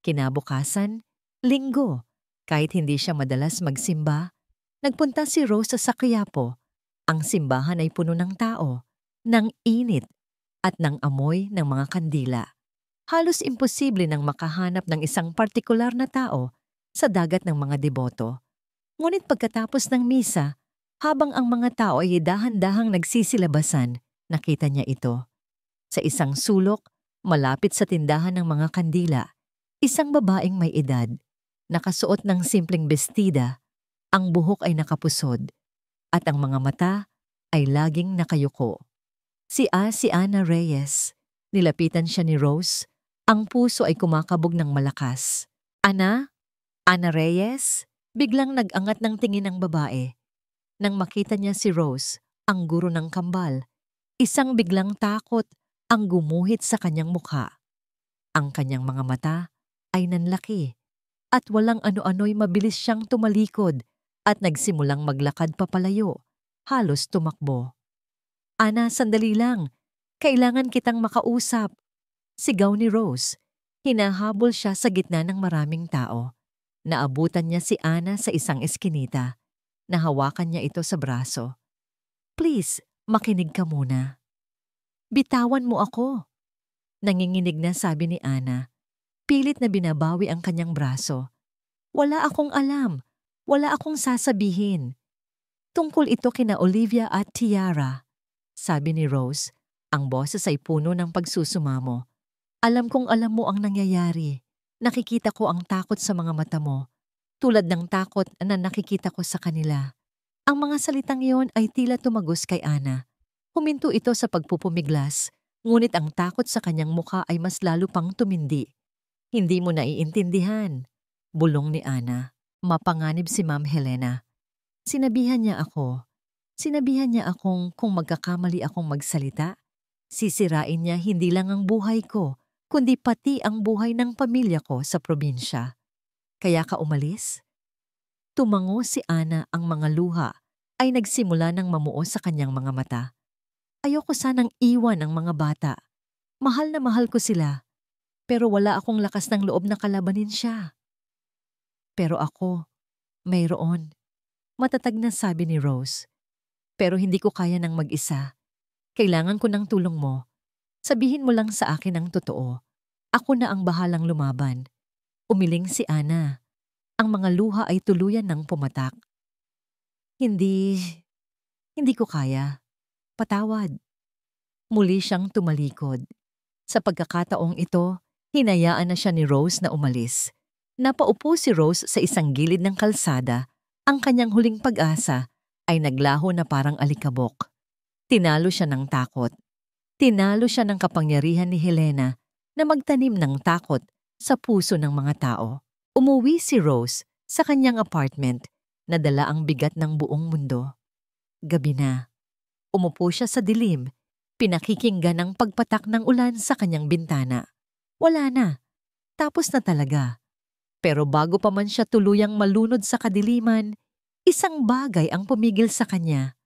Kinabukasan, Linggo, kahit hindi siya madalas magsimba, nagpunta si Rose sa Quiapo. Ang simbahan ay puno ng tao, ng init, at ng amoy ng mga kandila. Halos imposible nang makahanap ng isang partikular na tao sa dagat ng mga deboto. Ngunit pagkatapos ng misa, habang ang mga tao ay dahan-dahang nagsisilabasan, nakita niya ito. Sa isang sulok, malapit sa tindahan ng mga kandila, isang babaeng may edad, nakasuot ng simpleng bestida, ang buhok ay nakapusod, at ang mga mata ay laging nakayuko. Si Ana Reyes. Nilapitan siya ni Rose. Ang puso ay kumakabog ng malakas. Ana? Ana Reyes? Biglang nag-angat ng tingin ng babae. Nang makita niya si Rose, ang guro ng kambal, isang biglang takot ang gumuhit sa kanyang mukha. Ang kanyang mga mata ay nanlaki at walang ano-ano'y mabilis siyang tumalikod at nagsimulang maglakad papalayo, halos tumakbo. Ana, sandali lang. Kailangan kitang makausap. Sigaw ni Rose. Hinahabol siya sa gitna ng maraming tao. Naabutan niya si Ana sa isang eskinita. Nahawakan niya ito sa braso. Please, makinig ka muna. Bitawan mo ako. Nanginginig na sabi ni Ana. Pilit na binabawi ang kanyang braso. Wala akong alam. Wala akong sasabihin. Tungkol ito kina Olivia at Tiara. Sabi ni Rose, ang boses ay puno ng pagsusumamo. Alam kong alam mo ang nangyayari. Nakikita ko ang takot sa mga mata mo, tulad ng takot na nakikita ko sa kanila. Ang mga salitang iyon ay tila tumagos kay Ana. Huminto ito sa pagpupumiglas, ngunit ang takot sa kanyang mukha ay mas lalo pang tumindi. Hindi mo naiintindihan, bulong ni Ana. Mapanganib si Ma'am Helena. Sinabihan niya akong kung magkakamali akong magsalita, sisirain niya hindi lang ang buhay ko, kundi pati ang buhay ng pamilya ko sa probinsya. Kaya ka umalis? Tumango si Ana, ang mga luha ay nagsimula ng mamuo sa kanyang mga mata. Ayoko sanang iwan ang mga bata. Mahal na mahal ko sila, pero wala akong lakas ng loob na kalabanin siya. Pero ako, mayroon. Matatag na sabi ni Rose. Pero hindi ko kaya ng mag-isa. Kailangan ko ng tulong mo. Sabihin mo lang sa akin ang totoo. Ako na ang bahalang lumaban. Umiling si Ana. Ang mga luha ay tuluyan ng pumatak. Hindi ko kaya. Patawad. Muli siyang tumalikod. Sa pagkakataong ito, hinayaan na siya ni Rose na umalis. Napaupo si Rose sa isang gilid ng kalsada. Ang kanyang huling pag-asa ay naglaho na parang alikabok. Tinalo siya ng takot. Tinalo siya ng kapangyarihan ni Helena na magtanim ng takot sa puso ng mga tao. Umuwi si Rose sa kanyang apartment na dala ang bigat ng buong mundo. Gabi na. Umupo siya sa dilim, pinakikinggan ang pagpatak ng ulan sa kanyang bintana. Wala na. Tapos na talaga. Pero bago pa man siya tuluyang malunod sa kadiliman, isang bagay ang pumigil sa kanya.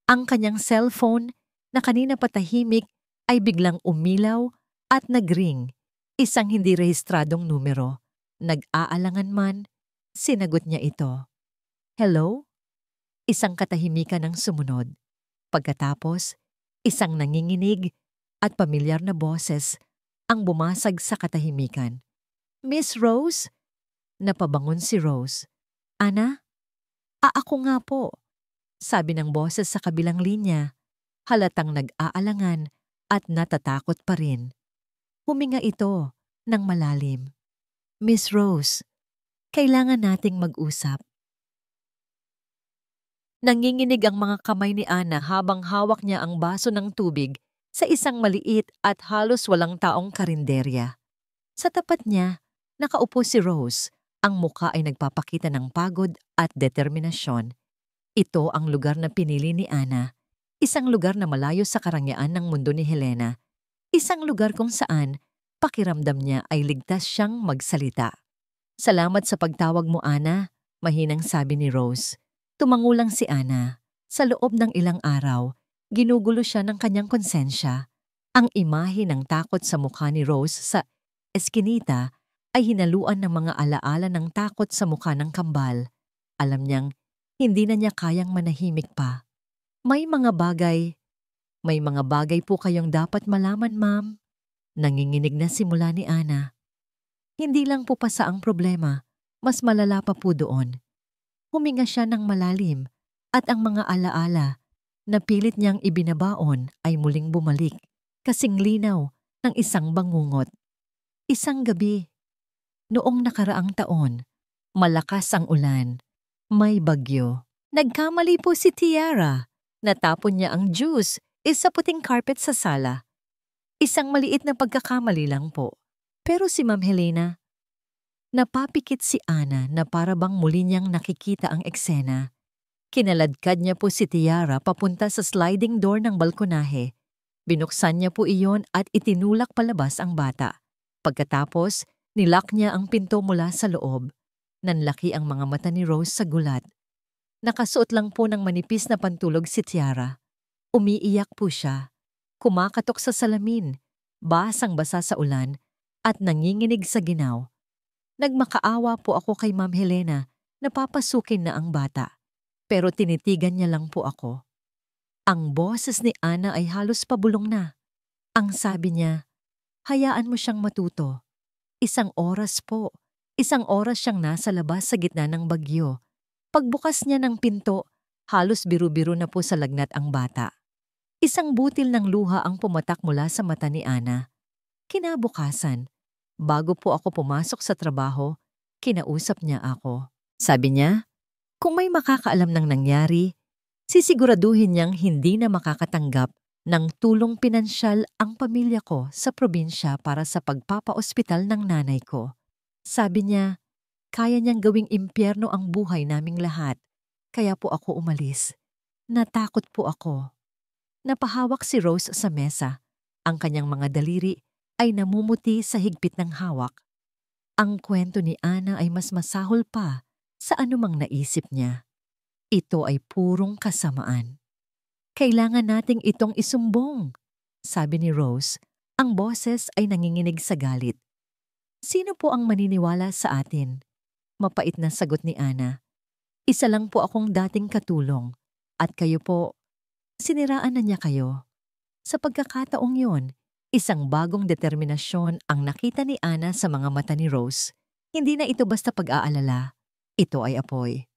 Ang kanyang cellphone na kanina patahimik ay biglang umilaw at nagring. Isang hindi rehistradong numero. Nag-aalangan man, sinagot niya ito. Hello? Isang katahimikan ang sumunod. Pagkatapos, isang nanginginig at pamilyar na boses ang bumasag sa katahimikan. Miss Rose? Napabangon si Rose. Ana? Ako nga po, sabi ng boses sa kabilang linya, halatang nag-aalangan at natatakot pa rin. Huminga ito ng malalim. Miss Rose, kailangan nating mag-usap. Nanginginig ang mga kamay ni Ana habang hawak niya ang baso ng tubig sa isang maliit at halos walang taong karinderya. Sa tapat niya, nakaupo si Rose. Ang muka ay nagpapakita ng pagod at determinasyon. Ito ang lugar na pinili ni Ana. Isang lugar na malayo sa karangyaan ng mundo ni Helena. Isang lugar kung saan pakiramdam niya ay ligtas siyang magsalita. Salamat sa pagtawag mo, Ana, mahinang sabi ni Rose. Tumangulang si Ana. Sa loob ng ilang araw, ginugulo siya ng kanyang konsensya. Ang imahe ng takot sa mukha ni Rose sa eskinita ay hinaluan ng mga alaala ng takot sa mukha ng kambal. Alam niyang hindi na niya kayang manahimik pa. May mga bagay po kayong dapat malaman, ma'am. Nanginginig na simula ni Ana. Hindi lang po pasa ang problema, mas malala pa po doon. Huminga siya ng malalim at ang mga alaala na pilit niyang ibinabaon ay muling bumalik, kasing linaw ng isang bangungot. Isang gabi, noong nakaraang taon, malakas ang ulan, may bagyo. Nagkamali po si Tiara. Natapon niya ang juice sa puting carpet sa sala. Isang maliit na pagkakamali lang po. Pero si Ma'am Helena, napapikit si Ana na para bang muli niyang nakikita ang eksena. Kinaladkad niya po si Tiara papunta sa sliding door ng balkonahe. Binuksan niya po iyon at itinulak palabas ang bata. Pagkatapos, nilock niya ang pinto mula sa loob. Nanlaki ang mga mata ni Rose sa gulat. Nakasuot lang po ng manipis na pantulog si Tiara. Umiiyak po siya. Kumakatok sa salamin, basang-basa sa ulan, at nanginginig sa ginaw. Nagmakaawa po ako kay Ma'am Helena na papasukin na ang bata. Pero tinitigan niya lang po ako. Ang boses ni Ana ay halos pabulong na. Ang sabi niya, hayaan mo siyang matuto. Isang oras siyang nasa labas sa gitna ng bagyo. Pagbukas niya ng pinto, halos biru-biru na po sa lagnat ang bata. Isang butil ng luha ang pumatak mula sa mata ni Ana. Kinabukasan, bago po ako pumasok sa trabaho, kinausap niya ako. Sabi niya, kung may makakaalam ng nangyari, sisiguraduhin niyang hindi na makakatanggap ng tulong pinansyal ang pamilya ko sa probinsya para sa pagpapaospital ng nanay ko. Sabi niya, kaya niyang gawing impyerno ang buhay naming lahat, kaya po ako umalis. Natakot po ako. Napahawak si Rose sa mesa. Ang kanyang mga daliri ay namumuti sa higpit ng hawak. Ang kwento ni Ana ay mas masahol pa sa anumang naisip niya. Ito ay purong kasamaan. Kailangan nating itong isumbong, sabi ni Rose. Ang boses ay nanginginig sa galit. Sino po ang maniniwala sa atin? Mapait na sagot ni Ana. Isa lang po akong dating katulong. At kayo po, siniraan na niya kayo. Sa pagkakataong yon, isang bagong determinasyon ang nakita ni Ana sa mga mata ni Rose. Hindi na ito basta pag-aalala. Ito ay apoy.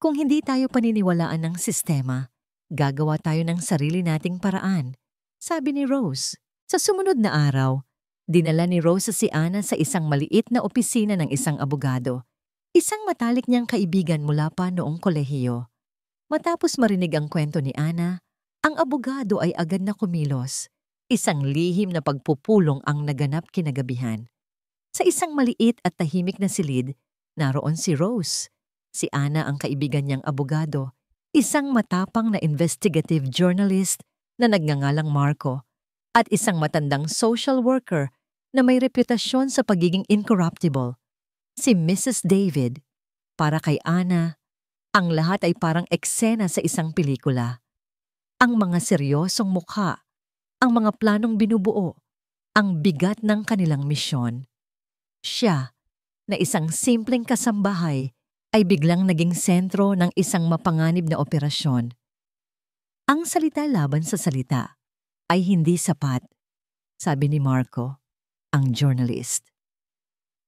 Kung hindi tayo paniniwalaan ng sistema, gagawa tayo ng sarili nating paraan, sabi ni Rose. Sa sumunod na araw, dinala ni Rose si Ana sa isang maliit na opisina ng isang abogado. Isang matalik niyang kaibigan mula pa noong kolehiyo. Matapos marinig ang kwento ni Ana, ang abogado ay agad na kumilos. Isang lihim na pagpupulong ang naganap kinagabihan. Sa isang maliit at tahimik na silid, naroon si Rose. Si Ana ang kaibigan niyang abogado, isang matapang na investigative journalist na nagngangalang Marco, at isang matandang social worker na may reputasyon sa pagiging incorruptible, si Mrs. David. Para kay Ana, ang lahat ay parang eksena sa isang pelikula. Ang mga seryosong mukha, ang mga planong binubuo, ang bigat ng kanilang misyon. Siya, na isang simpleng kasambahay, ay biglang naging sentro ng isang mapanganib na operasyon. Ang salita laban sa salita ay hindi sapat, sabi ni Marco, ang journalist.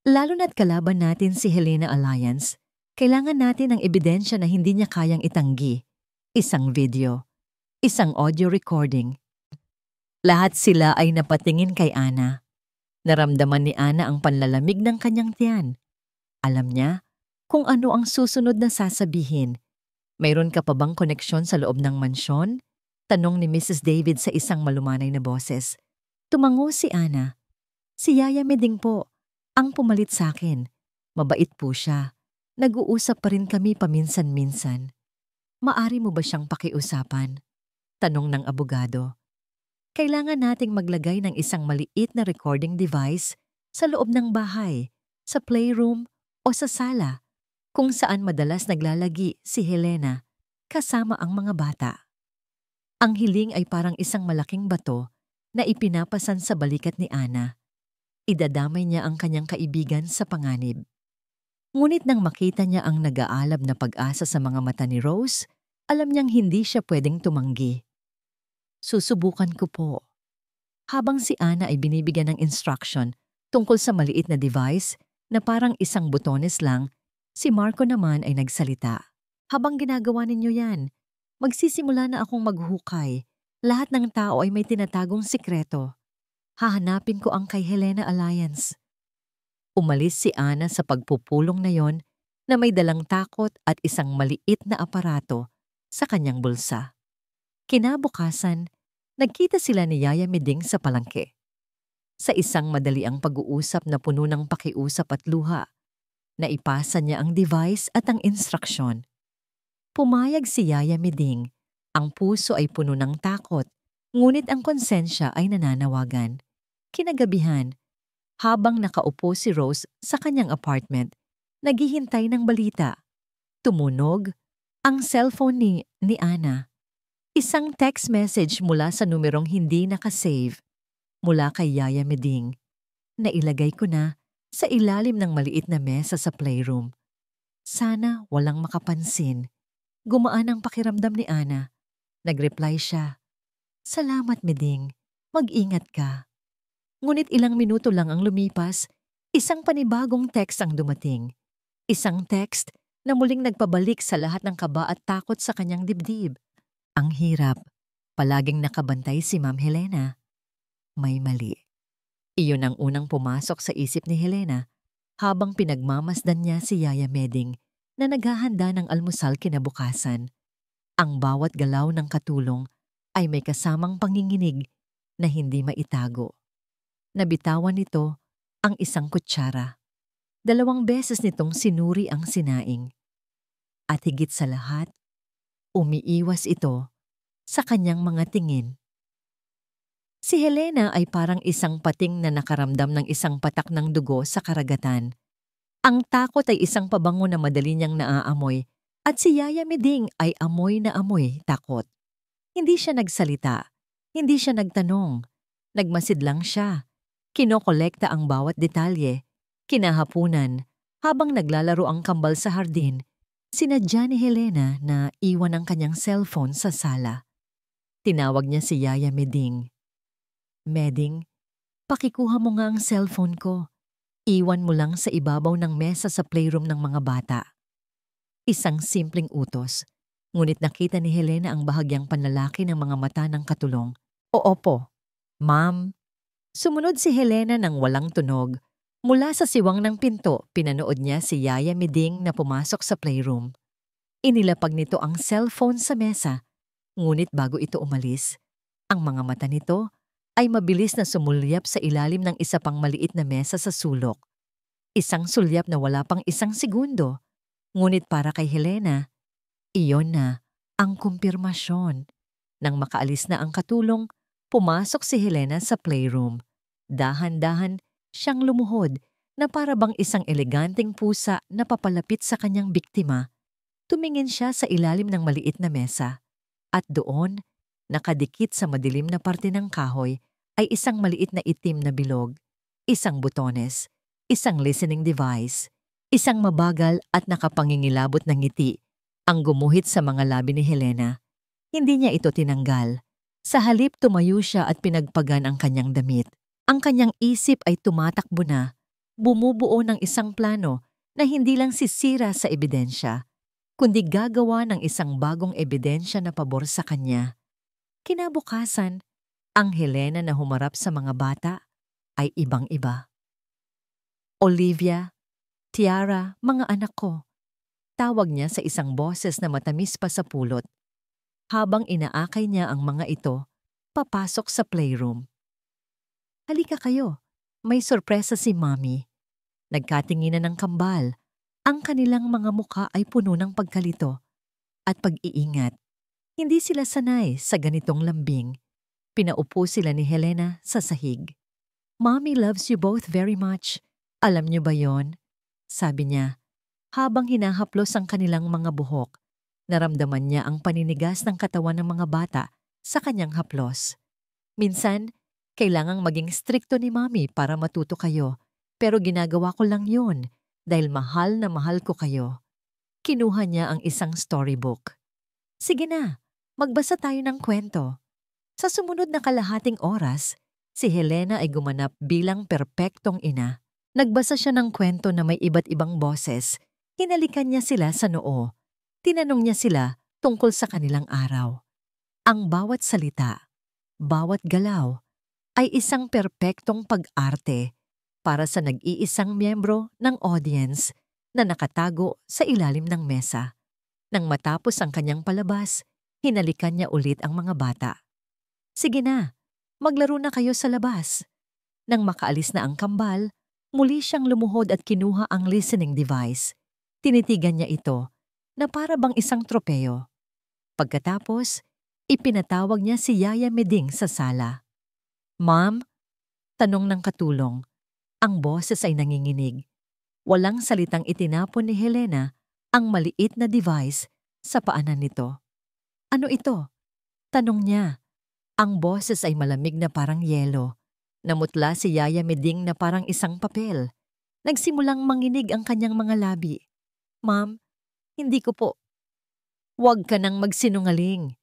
Lalo na't kalaban natin si Helena Alliance, kailangan natin ng ebidensya na hindi niya kayang itanggi. Isang video, isang audio recording. Lahat sila ay napatingin kay Ana. Naramdaman ni Ana ang panlalamig ng kanyang tiyan. Alam niya kung ano ang susunod na sasabihin. Mayroon ka pa bang koneksyon sa loob ng mansyon? Tanong ni Mrs. David sa isang malumanay na boses. Tumango si Ana. Si Yaya Meding po, ang pumalit sa akin. Mabait po siya. Nag-uusap pa rin kami paminsan-minsan. Maari mo ba siyang pakiusapan? Tanong ng abogado. Kailangan nating maglagay ng isang maliit na recording device sa loob ng bahay, sa playroom o sa sala, kung saan madalas naglalagi si Helena kasama ang mga bata. Ang hiling ay parang isang malaking bato na ipinapasan sa balikat ni Ana. Idadamay niya ang kanyang kaibigan sa panganib. Ngunit nang makita niya ang nag-aalab na pag-asa sa mga mata ni Rose, alam niyang hindi siya pwedeng tumanggi. Susubukan ko po. Habang si Ana ay binibigyan ng instruction tungkol sa maliit na device na parang isang butones lang, si Marco naman ay nagsalita. Habang ginagawa ninyo yan, magsisimula na akong maghukay. Lahat ng tao ay may tinatagong sikreto. Hahanapin ko ang kay Helena Alliance. Umalis si Ana sa pagpupulong na yon na may dalang takot at isang maliit na aparato sa kanyang bulsa. Kinabukasan, nagkita sila ni Yaya Meding sa palengke. Sa isang madaliang pag-uusap na puno ng pakiusap at luha, naipasa niya ang device at ang instruksyon. Pumayag si Yaya Meding. Ang puso ay puno ng takot, ngunit ang konsensya ay nananawagan. Kinagabihan, habang nakaupo si Rose sa kanyang apartment, naghihintay ng balita. Tumunog ang cellphone ni Ana. Isang text message mula sa numerong hindi nakasave mula kay Yaya Meding. Nailagay ko na sa ilalim ng maliit na mesa sa playroom. Sana walang makapansin. Gumaan ang pakiramdam ni Ana. Nagreply siya. Salamat, Meding. Mag-ingat ka. Ngunit ilang minuto lang ang lumipas, isang panibagong text ang dumating. Isang text na muling nagpabalik sa lahat ng kaba at takot sa kanyang dibdib. Ang hirap. Palaging nakabantay si Ma'am Helena. May mali. Iyon ang unang pumasok sa isip ni Helena habang pinagmamasdan niya si Yaya Meding na naghahanda ng almusal kinabukasan. Ang bawat galaw ng katulong ay may kasamang panginginig na hindi maitago. Nabitawan nito ang isang kutsara. 2 beses nitong sinuri ang sinaing. At higit sa lahat, umiiwas ito sa kanyang mga tingin. Si Helena ay parang isang pating na nakaramdam ng isang patak ng dugo sa karagatan. Ang takot ay isang pabango na madali niyang naaamoy at si Yaya Meding ay amoy na amoy takot. Hindi siya nagsalita, hindi siya nagtanong, nagmasid lang siya. Kinokolekta ang bawat detalye. Kinahapunan, habang naglalaro ang kambal sa hardin, sinadya ni Helena na iwan ang kanyang cellphone sa sala. Tinawag niya si Yaya Meding. Meding, pakikuha mo nga ang cellphone ko. Iwan mo lang sa ibabaw ng mesa sa playroom ng mga bata. Isang simpleng utos, ngunit nakita ni Helena ang bahagyang panlalaki ng mga mata ng katulong. Oo po, Ma'am. Sumunod si Helena ng walang tunog. Mula sa siwang ng pinto, pinanood niya si Yaya Meding na pumasok sa playroom. Inilapag nito ang cellphone sa mesa, ngunit bago ito umalis, ang mga mata nito ay mabilis na sumulyap sa ilalim ng isa pang maliit na mesa sa sulok. Isang sulyap na wala pang 1 segundo, ngunit para kay Helena, iyon na ang kumpirmasyon. Nang makaalis na ang katulong, pumasok si Helena sa playroom. Dahan-dahan siyang lumuhod na para bang isang eleganteng pusa na papalapit sa kanyang biktima. Tumingin siya sa ilalim ng maliit na mesa. At doon, nakadikit sa madilim na parte ng kahoy, ay isang maliit na itim na bilog, isang butones, isang listening device, isang mabagal at nakapangingilabot na ngiti ang gumuhit sa mga labi ni Helena. Hindi niya ito tinanggal. Sa halip tumayo siya at pinagpagan ang kanyang damit. Ang kanyang isip ay tumatakbo na, bumubuo ng isang plano na hindi lang sisira sa ebidensya, kundi gagawa ng isang bagong ebidensya na pabor sa kanya. Kinabukasan, ang Helena na humarap sa mga bata ay ibang-iba. Olivia, Tiara, mga anak ko. Tawag niya sa isang boses na matamis pa sa pulot. Habang inaakay niya ang mga ito, papasok sa playroom. Halika kayo, may sorpresa si Mommy. Nagkatinginan ng kambal. Ang kanilang mga muka ay puno ng pagkalito at pag-iingat. Hindi sila sanay sa ganitong lambing. Pinaupo sila ni Helena sa sahig. Mommy loves you both very much. Alam niyo ba yon? Sabi niya. Habang hinahaplos ang kanilang mga buhok, naramdaman niya ang paninigas ng katawan ng mga bata sa kanyang haplos. Minsan, kailangang maging strikto ni Mommy para matuto kayo, pero ginagawa ko lang yun dahil mahal na mahal ko kayo. Kinuha niya ang isang storybook. Sige na, magbasa tayo ng kwento. Sa sumunod na kalahating oras, si Helena ay gumanap bilang perpektong ina. Nagbasa siya ng kwento na may iba't ibang boses. Hinalikan niya sila sa noo. Tinanong niya sila tungkol sa kanilang araw. Ang bawat salita, bawat galaw, ay isang perpektong pag-arte para sa nag-iisang miyembro ng audience na nakatago sa ilalim ng mesa. Nang matapos ang kanyang palabas, hinalikan niya ulit ang mga bata. Sige na, maglaro na kayo sa labas. Nang makaalis na ang kambal, muli siyang lumuhod at kinuha ang listening device. Tinitigan niya ito na para bang isang tropeo. Pagkatapos, ipinatawag niya si Yaya Meding sa sala. Ma'am? Tanong ng katulong. Ang boses ay nanginginig. Walang salitang itinapon ni Helena ang maliit na device sa paanan nito. Ano ito? Tanong niya. Ang boses ay malamig na parang yelo. Namutla si Yaya Meding na parang isang papel. Nagsimulang manginig ang kanyang mga labi. Ma'am, hindi ko po. Huwag ka nang magsinungaling.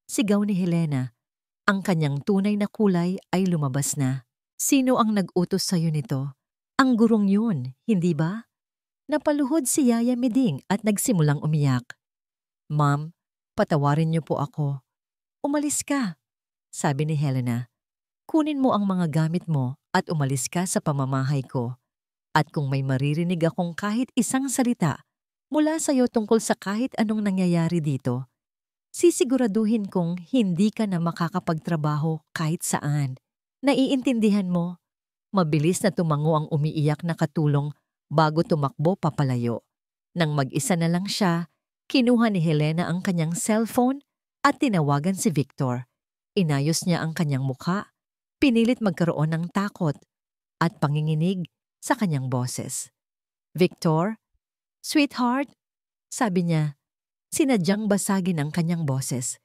Sigaw ni Helena. Ang kanyang tunay na kulay ay lumabas na. Sino ang nag-utos sa'yo nito? Ang gurong yun, hindi ba? Napaluhod si Yaya Meding at nagsimulang umiyak. Ma'am, patawarin niyo po ako. Umalis ka, sabi ni Helena. Kunin mo ang mga gamit mo at umalis ka sa pamamahay ko. At kung may maririnig akong kahit isang salita mula sa'yo tungkol sa kahit anong nangyayari dito, sisiguraduhin kong hindi ka na makakapagtrabaho kahit saan. Naiintindihan mo? Mabilis na tumango ang umiiyak na katulong bago tumakbo papalayo. Nang mag-isa na lang siya, kinuha ni Helena ang kanyang cellphone at tinawagan si Victor. Inayos niya ang kanyang mukha, pinilit magkaroon ng takot at panginginig sa kanyang boses. Victor? Sweetheart? Sabi niya, sinadyang basagin ang kanyang boses.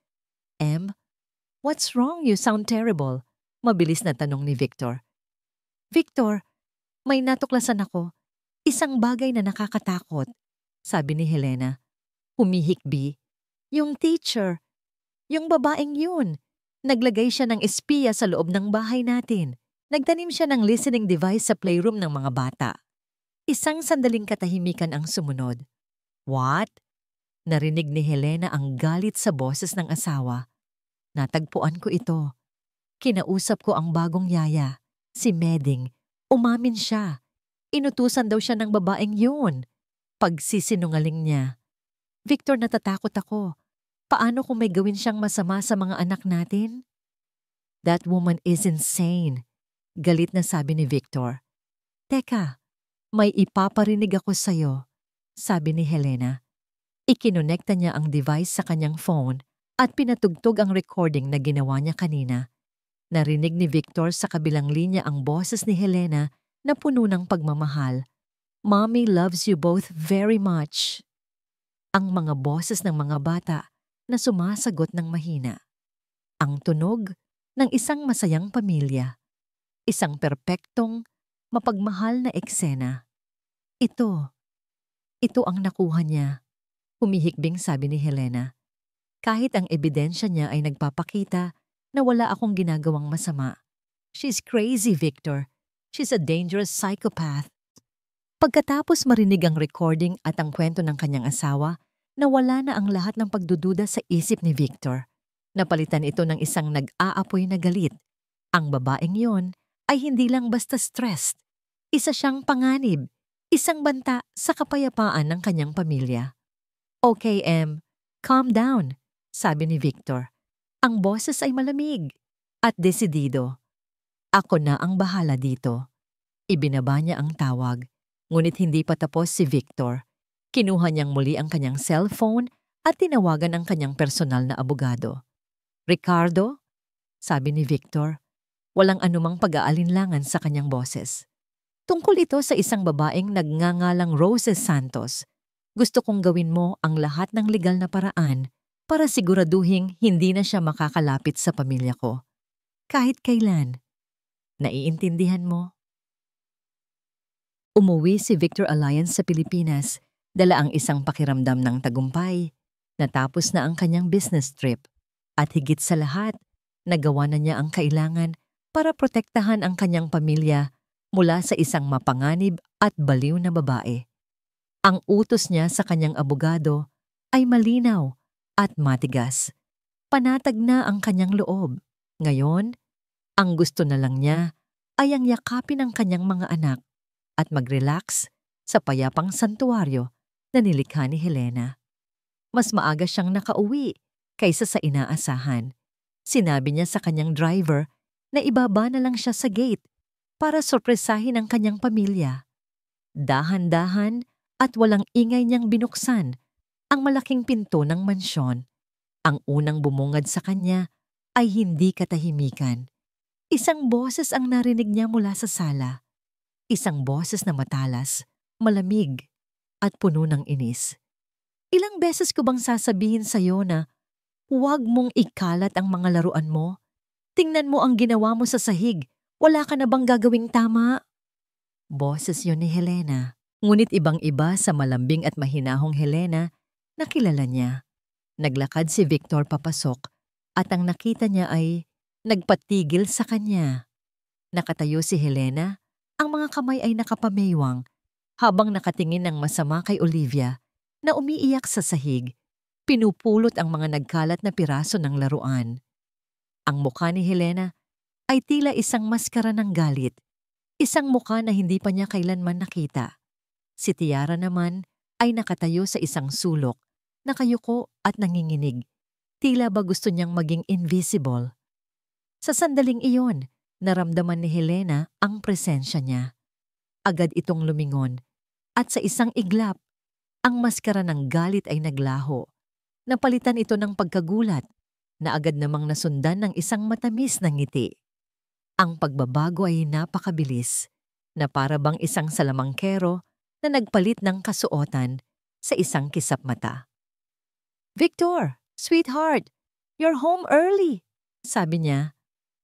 What's wrong? You sound terrible. Mabilis na tanong ni Victor. Victor, may natuklasan ako. Isang bagay na nakakatakot, sabi ni Helena. Humihikbi. Yung teacher. Yung babaeng yun. Naglagay siya ng espiya sa loob ng bahay natin. Nagtanim siya ng listening device sa playroom ng mga bata. Isang sandaling katahimikan ang sumunod. What? Narinig ni Helena ang galit sa boses ng asawa. Natagpuan ko ito. Kinausap ko ang bagong yaya, si Meding. Umamin siya. Inutusan daw siya ng babaeng yun. Pagsisinungaling niya. Victor, natatakot ako. Paano kung may gawin siyang masama sa mga anak natin? That woman is insane. Galit na sabi ni Victor. Teka, may ipaparinig ako sa'yo, sabi ni Helena. Ikinonekta niya ang device sa kanyang phone at pinatugtog ang recording na ginawa niya kanina. Narinig ni Victor sa kabilang linya ang boses ni Helena na puno ng pagmamahal. Mommy loves you both very much. Ang mga boses ng mga bata na sumasagot ng mahina. Ang tunog ng isang masayang pamilya. Isang perpektong, mapagmahal na eksena. Ito ang nakuha niya. Humihikbing sabi ni Helena. Kahit ang ebidensya niya ay nagpapakita na wala akong ginagawang masama. She's crazy, Victor. She's a dangerous psychopath. Pagkatapos marinig ang recording at ang kwento ng kanyang asawa, nawala na ang lahat ng pagdududa sa isip ni Victor. Napalitan ito ng isang nag-aapoy na galit. Ang babaeng yon ay hindi lang basta stressed. Isa siyang panganib, isang banta sa kapayapaan ng kanyang pamilya. Okay, calm down, sabi ni Victor. Ang boses ay malamig at desidido. Ako na ang bahala dito. Ibinaba niya ang tawag, ngunit hindi pa tapos si Victor. Kinuha niyang muli ang kanyang cellphone at tinawagan ang kanyang personal na abogado. Ricardo? Sabi ni Victor. Walang anumang pag-aalinlangan sa kanyang boses. Tungkol ito sa isang babaeng nagngangalang Roses Santos. Gusto kong gawin mo ang lahat ng legal na paraan para siguraduhing hindi na siya makakalapit sa pamilya ko. Kahit kailan. Naiintindihan mo? Umuwi si Victor Alliance sa Pilipinas, dala ang isang pakiramdam ng tagumpay. Natapos na ang kanyang business trip. At higit sa lahat, nagawa na niya ang kailangan para protektahan ang kanyang pamilya mula sa isang mapanganib at baliw na babae. Ang utos niya sa kanyang abogado ay malinaw at matigas. Panatag na ang kanyang loob. Ngayon, ang gusto na lang niya ay ang yakapin ang kanyang mga anak at mag-relax sa payapang santuwaryo na nilikha ni Helena. Mas maaga siyang nakauwi kaysa sa inaasahan. Sinabi niya sa kanyang driver na ibaba na lang siya sa gate para sorpresahin ang kanyang pamilya. Dahan-dahan at walang ingay niyang binuksan ang malaking pinto ng mansyon. Ang unang bumungad sa kanya ay hindi katahimikan. Isang boses ang narinig niya mula sa sala. Isang boses na matalas, malamig, at puno ng inis. Ilang beses ko bang sasabihin sa'yo na huwag mong ikalat ang mga laruan mo? Tingnan mo ang ginawa mo sa sahig. Wala ka na bang gagawing tama? Boses yun ni Helena. Ngunit ibang-iba sa malambing at mahinahong Helena na kilala niya. Naglakad si Victor papasok at ang nakita niya ay nagpatigil sa kanya. Nakatayo si Helena, ang mga kamay ay nakapameywang habang nakatingin ng masama kay Olivia na umiiyak sa sahig. Pinupulot ang mga nagkalat na piraso ng laruan. Ang mukha ni Helena ay tila isang maskara ng galit. Isang mukha na hindi pa niya kailanman nakita. Si Tiara naman ay nakatayo sa isang sulok, nakayuko at nanginginig. Tila ba gusto niyang maging invisible. Sa sandaling iyon, naramdaman ni Helena ang presensya niya. Agad itong lumingon at sa isang iglap, ang maskara ng galit ay naglaho. Napalitan ito ng pagkagulat na agad namang nasundan ng isang matamis na ngiti. Ang pagbabago ay napakabilis na para bang isang salamangkero na nagpalit ng kasuotan sa isang kisap mata. Victor, sweetheart, you're home early, sabi niya.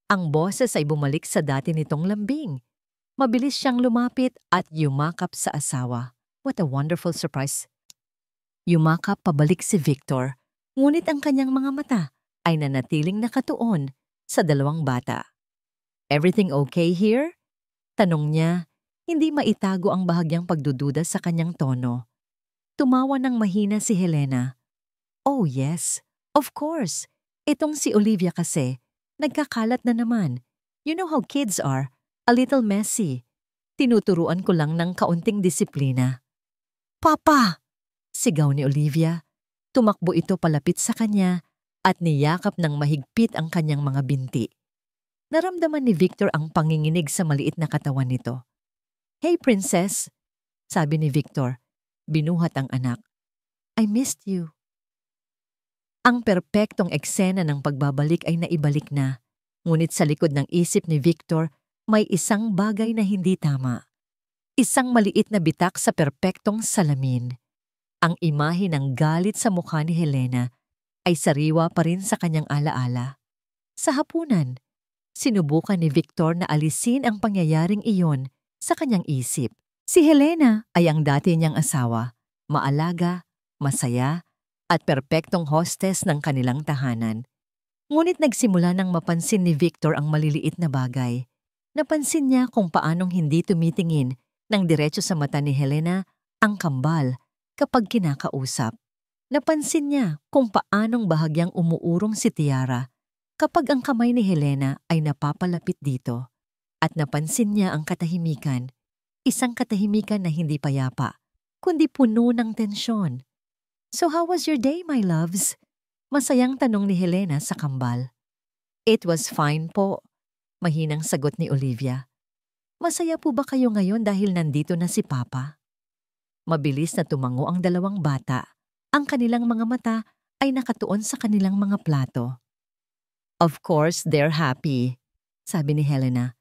Ang boses ay bumalik sa dati nitong lambing. Mabilis siyang lumapit at yumakap sa asawa. What a wonderful surprise. Yumakap pabalik si Victor, ngunit ang kanyang mga mata ay nanatiling nakatuon sa dalawang bata. Everything okay here? Tanong niya, hindi maitago ang bahagyang pagdududa sa kanyang tono. Tumawa ng mahina si Helena. Oh yes, of course. Itong si Olivia kasi, nagkakalat na naman. You know how kids are, a little messy. Tinuturuan ko lang ng kaunting disiplina. Papa! Sigaw ni Olivia. Tumakbo ito palapit sa kanya at niyakap ng mahigpit ang kanyang mga binti. Naramdaman ni Victor ang panginginig sa maliit na katawan nito. Hey princess, sabi ni Victor. Binuhat ang anak. I missed you. Ang perpektong eksena ng pagbabalik ay naibalik na, ngunit sa likod ng isip ni Victor may isang bagay na hindi tama. Isang maliit na bitak sa perpektong salamin. Ang imahe ng galit sa mukha ni Helena ay sariwa pa rin sa kanyang alaala. Sa hapunan, sinubukan ni Victor na alisin ang pangyayaring iyon sa kanyang isip. Si Helena ay ang dati niyang asawa, maalaga, masaya, at perpektong hostess ng kanilang tahanan. Ngunit nagsimula nang mapansin ni Victor ang maliliit na bagay. Napansin niya kung paanong hindi tumitingin ng diretso sa mata ni Helena ang kambal kapag kinakausap. Napansin niya kung paanong bahagyang umuurong si Tiara kapag ang kamay ni Helena ay napapalapit dito. At napansin niya ang katahimikan, isang katahimikan na hindi payapa, kundi puno ng tensyon. "So how was your day, my loves?" Masayang tanong ni Helena sa kambal. "It was fine po," mahinang sagot ni Olivia. "Masaya po ba kayo ngayon dahil nandito na si Papa?" Mabilis na tumango ang dalawang bata. Ang kanilang mga mata ay nakatuon sa kanilang mga plato. "Of course, they're happy," sabi ni Helena.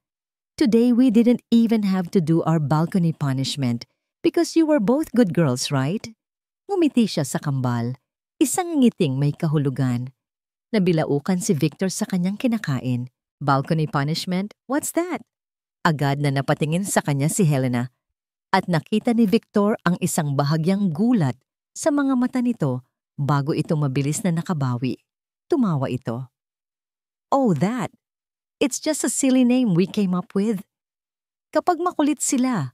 "Today we didn't even have to do our balcony punishment because you were both good girls, right?" Ngumiti siya sa kambal, isang ngiting may kahulugan. Nabilaukan si Victor sa kanyang kinakain. "Balcony punishment? What's that?" Agad na napatingin sa kanya si Helena. At nakita ni Victor ang isang bahagyang gulat sa mga mata nito bago ito mabilis na nakabawi. Tumawa ito. "Oh, that. It's just a silly name we came up with. Kapag makulit sila,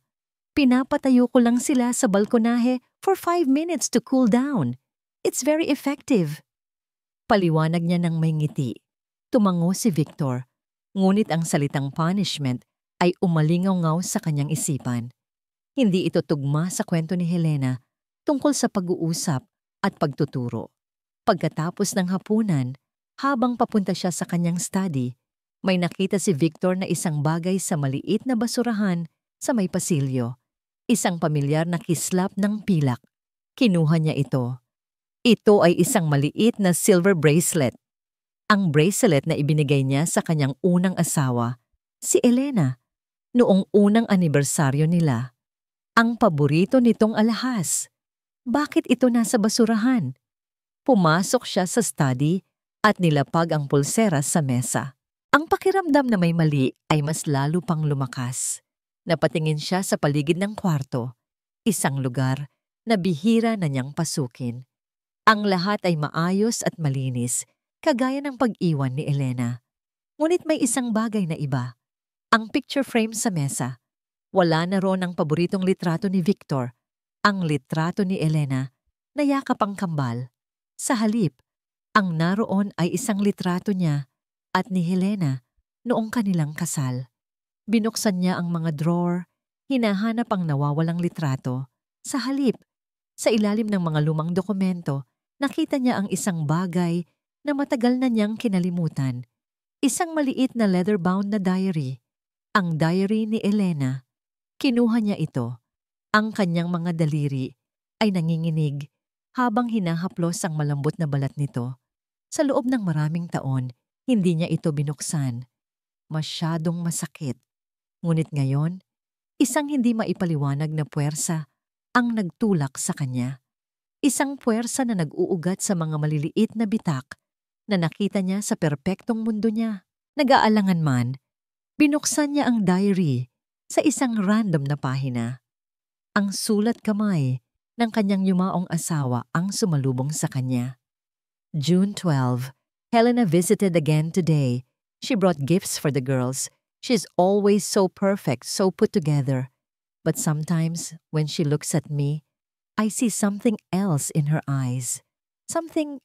pinapatayo ko lang sila sa balkonahe for 5 minutes to cool down. It's very effective." Paliwanag niya ng may ngiti. Tumango si Victor, ngunit ang salitang punishment ay umalingaw-ngaw sa kanyang isipan. Hindi ito tugma sa kwento ni Helena tungkol sa pag-uusap at pagtuturo. Pagkatapos ng hapunan, habang papunta siya sa kanyang study, may nakita si Victor na isang bagay sa maliit na basurahan sa may pasilyo. Isang pamilyar na kislap ng pilak. Kinuha niya ito. Ito ay isang maliit na silver bracelet. Ang bracelet na ibinigay niya sa kanyang unang asawa, si Elena, noong unang anibersaryo nila. Ang paborito nitong alahas. Bakit ito nasa basurahan? Pumasok siya sa study at nilapag ang pulseras sa mesa. Ang pakiramdam na may mali ay mas lalo pang lumakas. Napatingin siya sa paligid ng kwarto, isang lugar na bihira na niyang pasukin. Ang lahat ay maayos at malinis, kagaya ng pag-iwan ni Elena. Ngunit may isang bagay na iba. Ang picture frame sa mesa. Wala na roon ang paboritong litrato ni Victor, ang litrato ni Elena, na yakap ang kambal. Sa halip, ang naroon ay isang litrato niya at ni Helena noong kanilang kasal. Binuksan niya ang mga drawer, hinahanap ang nawawalang litrato. Sa halip, sa ilalim ng mga lumang dokumento, nakita niya ang isang bagay na matagal na niyang kinalimutan. Isang maliit na leather-bound na diary. Ang diary ni Elena. Kinuha niya ito. Ang kanyang mga daliri ay nanginginig habang hinahaplos ang malambot na balat nito. Sa loob ng maraming taon, hindi niya ito binuksan. Masyadong masakit. Ngunit ngayon, isang hindi maipaliwanag na puwersa ang nagtulak sa kanya. Isang puwersa na nag-uugat sa mga maliliit na bitak na nakita niya sa perpektong mundo niya. Nag-aalangan man, binuksan niya ang diary sa isang random na pahina. Ang sulat kamay ng kanyang yumaong asawa ang sumalubong sa kanya. June 12, Helena visited again today. She brought gifts for the girls. She's always so perfect, so put together. But sometimes, when she looks at me, I see something else in her eyes. Something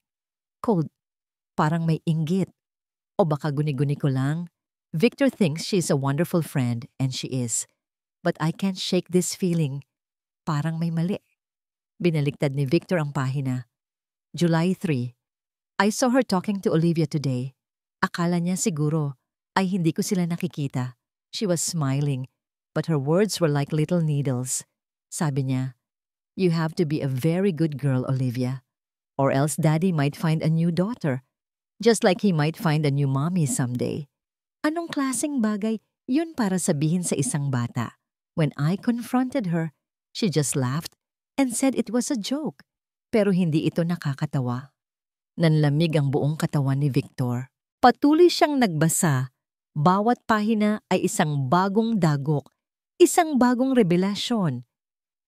cold, parang may inggit. O baka guni-guni ko lang. Victor thinks she's a wonderful friend, and she is. But I can't shake this feeling. Parang may mali. Binaliktad ni Victor ang pahina. July 3. I saw her talking to Olivia today. Akala niya siguro ay hindi ko sila nakikita. She was smiling, but her words were like little needles. Sabi niya, "You have to be a very good girl, Olivia, or else Daddy might find a new daughter, just like he might find a new mommy someday." Anong klaseng bagay yun para sabihin sa isang bata? When I confronted her, she just laughed and said it was a joke. Pero hindi ito nakakatawa. Nanlamig ang buong katawan ni Victor. Patuloy siyang nagbasa. Bawat pahina ay isang bagong dagok, isang bagong revelasyon.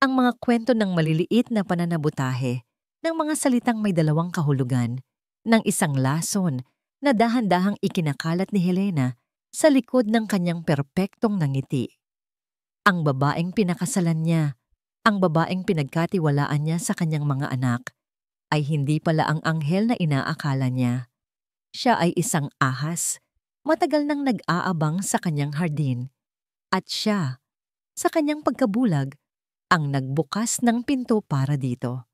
Ang mga kwento ng maliliit na pananabutahe, ng mga salitang may dalawang kahulugan, ng isang lason na dahan-dahang ikinakalat ni Helena sa likod ng kanyang perpektong nangiti. Ang babaeng pinakasalan niya, ang babaeng pinagkatiwalaan niya sa kanyang mga anak, ay hindi pala ang anghel na inaakala niya. Siya ay isang ahas, matagal nang nag-aabang sa kanyang hardin, At siya, sa kanyang pagkabulag, ang nagbukas ng pinto para dito.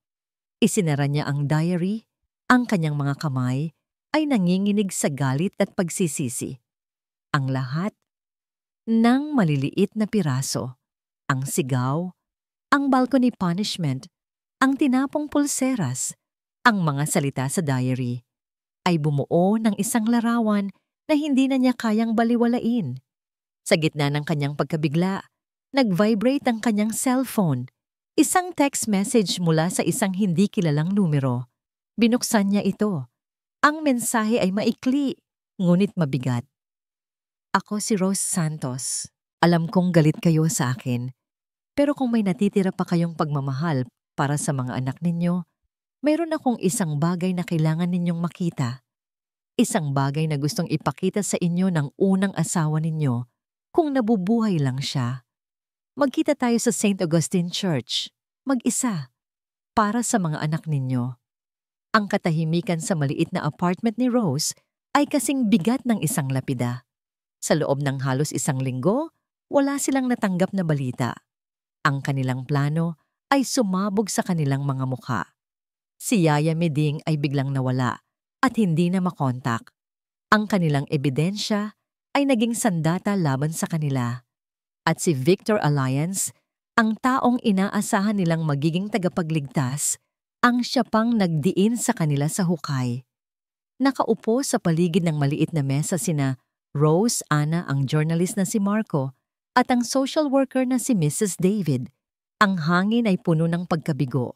Isinara niya ang diary, ang kanyang mga kamay ay nanginginig sa galit at pagsisisi. Ang lahat ng maliliit na piraso, ang sigaw, ang balcony punishment, ang tinapong pulseras, ang mga salita sa diary, ay bumuo ng isang larawan na hindi na niya kayang baliwalain. Sa gitna ng kanyang pagkabigla, nag-vibrate ang kanyang cellphone. Isang text message mula sa isang hindi kilalang numero. Binuksan niya ito. Ang mensahe ay maikli, ngunit mabigat. Ako si Rose Santos. Alam kong galit kayo sa akin. Pero kung may natitira pa kayong pagmamahal para sa mga anak ninyo, mayroon akong isang bagay na kailangan ninyong makita. Isang bagay na gustong ipakita sa inyo ng unang asawa ninyo kung nabubuhay lang siya. Magkita tayo sa St. Augustine Church, mag-isa, para sa mga anak ninyo. Ang katahimikan sa maliit na apartment ni Rose ay kasing bigat ng isang lapida. Sa loob ng halos isang linggo, wala silang natanggap na balita. Ang kanilang plano ay sumabog sa kanilang mga mukha. Si Yaya Meding ay biglang nawala at hindi na makontak. Ang kanilang ebidensya ay naging sandata laban sa kanila. At si Victor Alliance, ang taong inaasahan nilang magiging tagapagligtas, ang siya pang nagdiin sa kanila sa hukay. Nakaupo sa paligid ng maliit na mesa sina Rose, Ana, ang journalist na si Marco, at ang social worker na si Mrs. David. Ang hangin ay puno ng pagkabigo.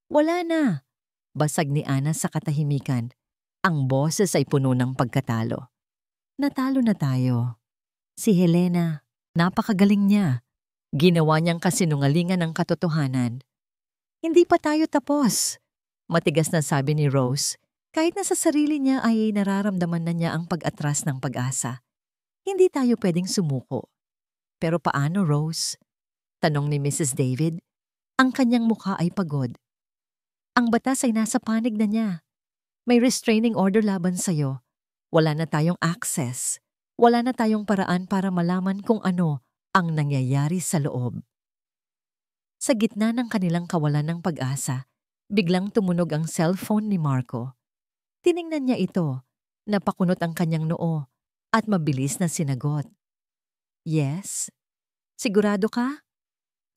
Wala na, basag ni Ana sa katahimikan. Ang boses ay puno ng pagkatalo. Natalo na tayo. Si Helena, napakagaling niya. Ginawa niyang kasinungalingan ng katotohanan. Hindi pa tayo tapos, matigas na sabi ni Rose, kahit na sa sarili niya ay nararamdaman na niya ang pag-atras ng pag-asa. Hindi tayo pwedeng sumuko. Pero paano, Rose? Tanong ni Mrs. David. Ang kanyang mukha ay pagod. Ang batas ay nasa panig na niya. May restraining order laban sa'yo. Wala na tayong access. Wala na tayong paraan para malaman kung ano ang nangyayari sa loob. Sa gitna ng kanilang kawalan ng pag-asa, biglang tumunog ang cellphone ni Marco. Tiningnan niya ito, napakunot ang kanyang noo, at mabilis na sinagot. Yes? Sigurado ka?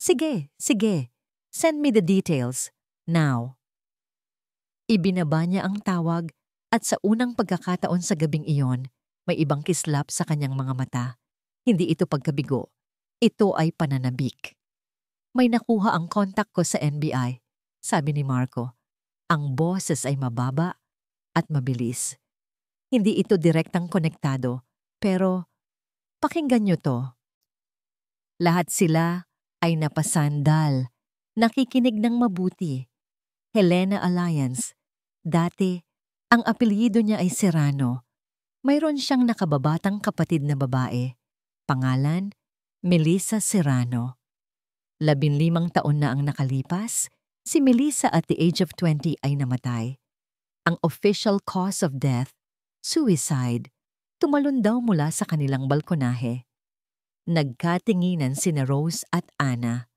Sige, sige. Send me the details. Now. Ibinaba niya ang tawag at sa unang pagkakataon sa gabing iyon, may ibang kislap sa kanyang mga mata. Hindi ito pagkabigo. Ito ay pananabik. May nakuha ang kontak ko sa NBI, sabi ni Marco. Ang boses ay mababa at mabilis. Hindi ito direktang konektado, pero pakinggan niyo to. Lahat sila ay napasandal, nakikinig ng mabuti. Helena Alliance. Dati, ang apelyido niya ay Serrano. Mayroon siyang nakababatang kapatid na babae. Pangalan, Melissa Serrano. 15 taon na ang nakalipas, si Melissa at the age of 20 ay namatay. Ang official cause of death, suicide, tumalon daw mula sa kanilang balkonahe. Nagkatinginan sina Rose at Ana.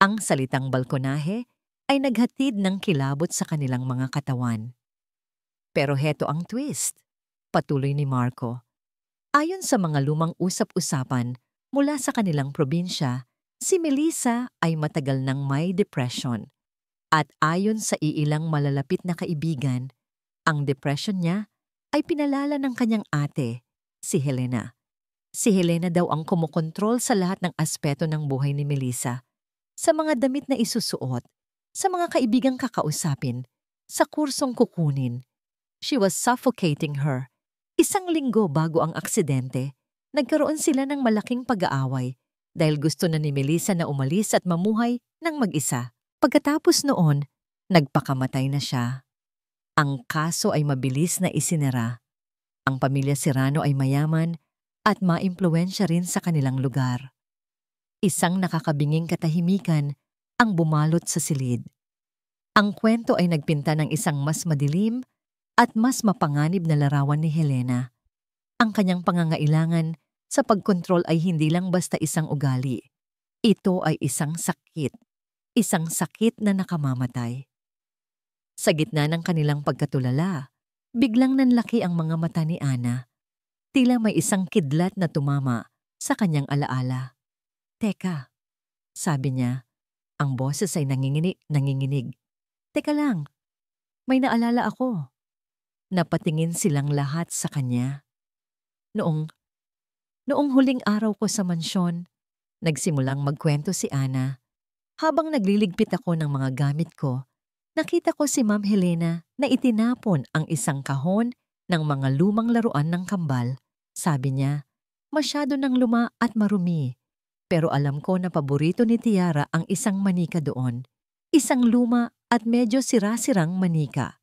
Ang salitang balkonahe ay naghatid ng kilabot sa kanilang mga katawan. Pero heto ang twist, patuloy ni Marco. Ayon sa mga lumang usap-usapan mula sa kanilang probinsya, si Melissa ay matagal nang may depression. At ayon sa iilang malalapit na kaibigan, ang depression niya ay pinalala ng kanyang ate, si Helena. Si Helena daw ang kumokontrol sa lahat ng aspeto ng buhay ni Melissa. Sa mga damit na isusuot, sa mga kaibigang kakausapin, sa kursong kukunin. She was suffocating her. 1 linggo bago ang aksidente, nagkaroon sila ng malaking pag-aaway dahil gusto na ni Melissa na umalis at mamuhay ng mag-isa. Pagkatapos noon, nagpakamatay na siya. Ang kaso ay mabilis na isinara. Ang pamilya Serrano ay mayaman at maimpluwensya rin sa kanilang lugar. Isang nakakabinging katahimikan ang bumalot sa silid. Ang kwento ay nagpinta ng isang mas madilim at mas mapanganib na larawan ni Helena. Ang kanyang pangangailangan sa pagkontrol ay hindi lang basta isang ugali. Ito ay isang sakit. Isang sakit na nakamamatay. Sa gitna ng kanilang pagkatulala, biglang nanlaki ang mga mata ni Ana. Tila may isang kidlat na tumama sa kanyang alaala. Teka, sabi niya, ang boses ay nanginginig. Teka lang, may naalala ako. Napatingin silang lahat sa kanya. Noong huling araw ko sa mansyon, nagsimulang magkwento si Ana. Habang nagliligpit ako ng mga gamit ko, nakita ko si Ma'am Helena na itinapon ang isang kahon ng mga lumang laruan ng kambal. Sabi niya, masyado nang luma at marumi. Pero alam ko na paborito ni Tiara ang isang manika doon. Isang luma at medyo sira-sirang manika.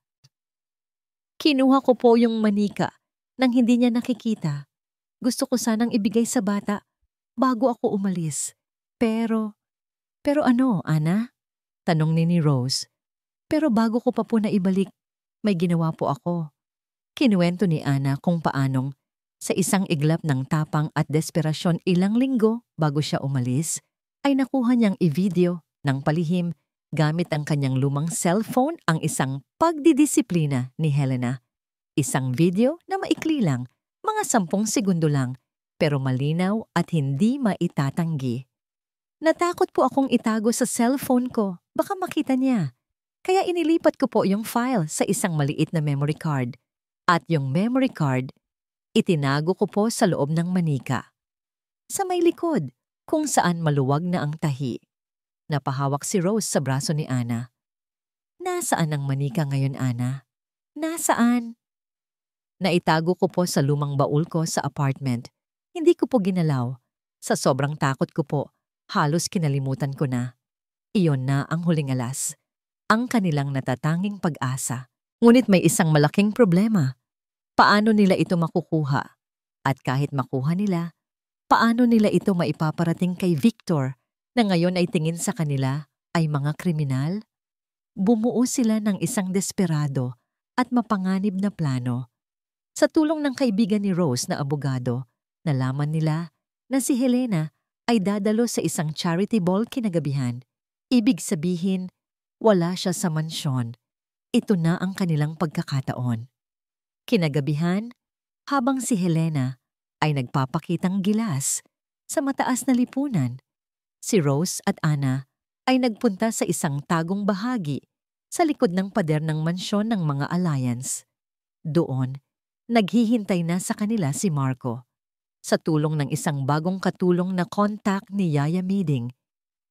Kinuha ko po yung manika nang hindi niya nakikita. Gusto ko sanang ibigay sa bata bago ako umalis. Pero ano, Ana? Tanong ni Rose. Pero bago ko pa po naibalik, may ginawa po ako. Kinuwento ni Ana kung paanong sa isang iglap ng tapang at desperasyon ilang linggo bago siya umalis, ay nakuha niyang i-video ng palihim gamit ang kanyang lumang cellphone ang isang pagdidisiplina ni Helena. Isang video na maikli lang, mga 10 segundo lang, pero malinaw at hindi maitatanggi. Natakot po akong itago sa cellphone ko, baka makita niya. Kaya inilipat ko po yung file sa isang maliit na memory card. At yung memory card, itinago ko po sa loob ng manika. Sa may likod, kung saan maluwag na ang tahi. Napahawak si Rose sa braso ni Ana. Nasaan ang manika ngayon, Ana? Nasaan? Naitago ko po sa lumang baul ko sa apartment. Hindi ko po ginalaw. Sa sobrang takot ko po, halos kinalimutan ko na. Iyon na ang huling alas. Ang kanilang natatanging pag-asa. Ngunit may isang malaking problema. Paano nila ito makukuha? At kahit makuha nila, paano nila ito maipaparating kay Victor na ngayon ay tingin sa kanila ay mga kriminal? Bumuo sila ng isang desperado at mapanganib na plano. Sa tulong ng kaibigan ni Rose na abogado, nalaman nila na si Helena ay dadalo sa isang charity ball kinagabihan. Ibig sabihin, wala siya sa mansyon. Ito na ang kanilang pagkakataon. Kinagabihan, habang si Helena ay nagpapakitang gilas sa mataas na lipunan, si Rose at Ana ay nagpunta sa isang tagong bahagi sa likod ng pader ng mansyon ng mga Alliance. Doon, naghihintay na sa kanila si Marco. Sa tulong ng isang bagong katulong na contact ni Yaya Meeting,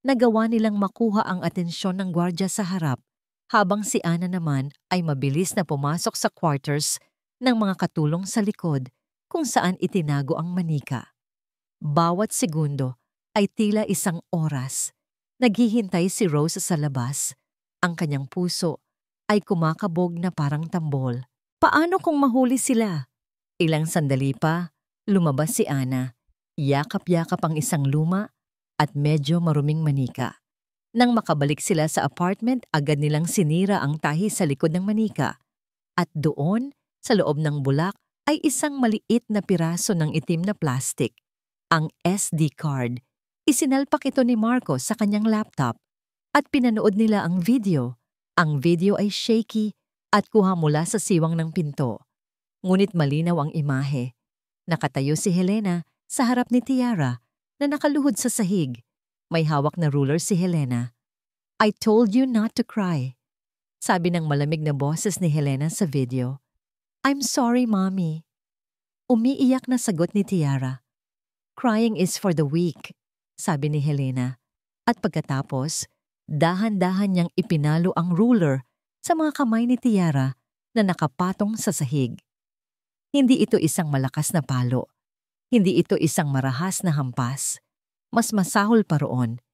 nagawa nilang makuha ang atensyon ng gwardya sa harap, habang si Ana naman ay mabilis na pumasok sa quarters ng mga katulong sa likod kung saan itinago ang manika. Bawat segundo ay tila isang oras. Naghihintay si Rose sa labas. Ang kanyang puso ay kumakabog na parang tambol. Paano kung mahuli sila? Ilang sandali pa, lumabas si Ana. Yakap-yakap ang isang luma at medyo maruming manika. Nang makabalik sila sa apartment, agad nilang sinira ang tahi sa likod ng manika. At doon, sa loob ng bulak, ay isang maliit na piraso ng itim na plastic. Ang SD card. Isinalpak ito ni Marco sa kanyang laptop at pinanood nila ang video. Ang video ay shaky at kuha mula sa siwang ng pinto. Ngunit malinaw ang imahe. Nakatayo si Helena sa harap ni Tiara na nakaluhod sa sahig. May hawak na ruler si Helena. I told you not to cry. Sabi ng malamig na boses ni Helena sa video. I'm sorry, Mommy. Umiiyak na sagot ni Tiara. Crying is for the weak, sabi ni Helena. At pagkatapos, dahan-dahan niyang ipinalo ang ruler sa mga kamay ni Tiara na nakapatong sa sahig. Hindi ito isang malakas na palo. Hindi ito isang marahas na hampas. Mas masahol pa roon.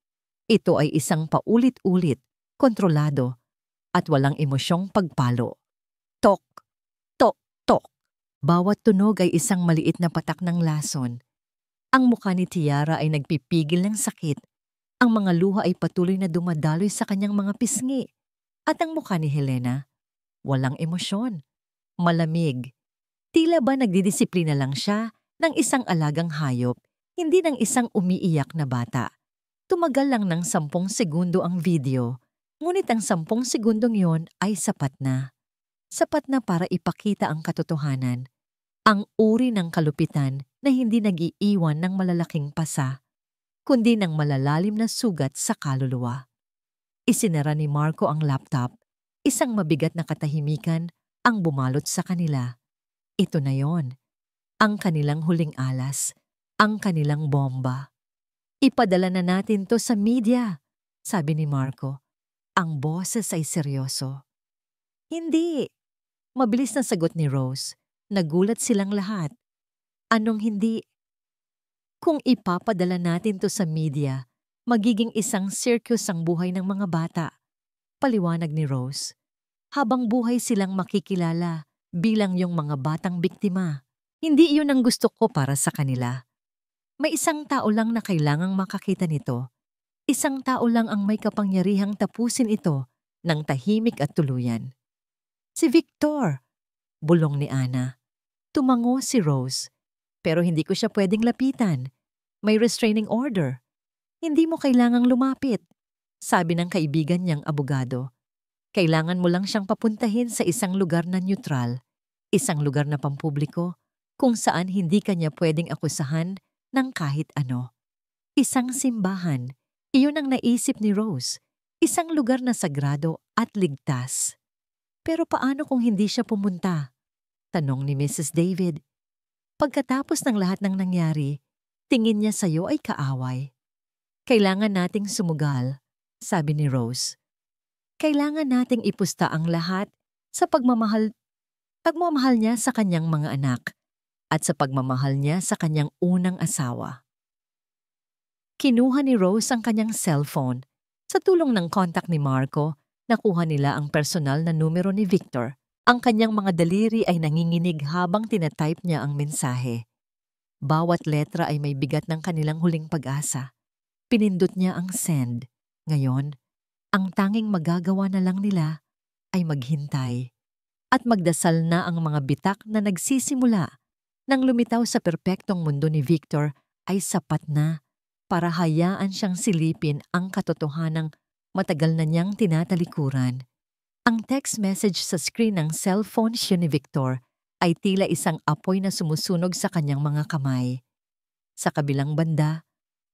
Ito ay isang paulit-ulit, kontrolado, at walang emosyong pagpalo. Tok, tok, tok. Bawat tunog ay isang maliit na patak ng lason. Ang mukha ni Tiara ay nagpipigil ng sakit. Ang mga luha ay patuloy na dumadaloy sa kanyang mga pisngi. At ang mukha ni Helena, walang emosyon. Malamig. Tila ba nagdidisiplina lang siya ng isang alagang hayop, hindi ng isang umiiyak na bata. Tumagal lang ng 10 segundo ang video, ngunit ang 10 segundong yon ay sapat na. Sapat na para ipakita ang katotohanan, ang uri ng kalupitan na hindi nag-iiwan ng malalaking pasa, kundi ng malalalim na sugat sa kaluluwa. Isinara ni Marco ang laptop, isang mabigat na katahimikan ang bumalot sa kanila. Ito na yon, ang kanilang huling alas, ang kanilang bomba. Ipadala na natin to sa media, sabi ni Marco. Ang boses ay seryoso. Hindi. Mabilis na sagot ni Rose. Nagulat silang lahat. Anong hindi? Kung ipapadala natin to sa media, magiging isang circus ang buhay ng mga bata. Paliwanag ni Rose. Habang buhay silang makikilala bilang yung mga batang biktima. Hindi iyon ang gusto ko para sa kanila. May isang tao lang na kailangang makakita nito. Isang tao lang ang may kapangyarihang tapusin ito ng tahimik at tuluyan. Si Victor, bulong ni Ana. Tumango si Rose. Pero hindi ko siya pwedeng lapitan. May restraining order. Hindi mo kailangang lumapit, sabi ng kaibigan niyang abogado. Kailangan mo lang siyang papuntahin sa isang lugar na neutral, isang lugar na pampubliko, kung saan hindi kanya pwedeng akusahan ng kahit ano. Isang simbahan, iyon ang naisip ni Rose, isang lugar na sagrado at ligtas. Pero paano kung hindi siya pumunta? Tanong ni Mrs. David. Pagkatapos ng lahat ng nangyari, tingin niya sa'yo ay kaaway. Kailangan nating sumugal, sabi ni Rose. Kailangan nating ipusta ang lahat sa pagmamahal niya sa kanyang mga anak at sa pagmamahal niya sa kanyang unang asawa. Kinuha ni Rose ang kanyang cellphone. Sa tulong ng kontak ni Marco, nakuha nila ang personal na numero ni Victor. Ang kanyang mga daliri ay nanginginig habang tinatype niya ang mensahe. Bawat letra ay may bigat ng kanilang huling pag-asa. Pinindot niya ang send. Ngayon, ang tanging magagawa na lang nila ay maghintay at magdasal na ang mga bitak na nagsisimula nang lumitaw sa perpektong mundo ni Victor ay sapat na para hayaan siyang silipin ang katotohanang matagal na niyang tinatalikuran. Ang text message sa screen ng cellphone siya ni Victor ay tila isang apoy na sumusunog sa kanyang mga kamay. Sa kabilang banda,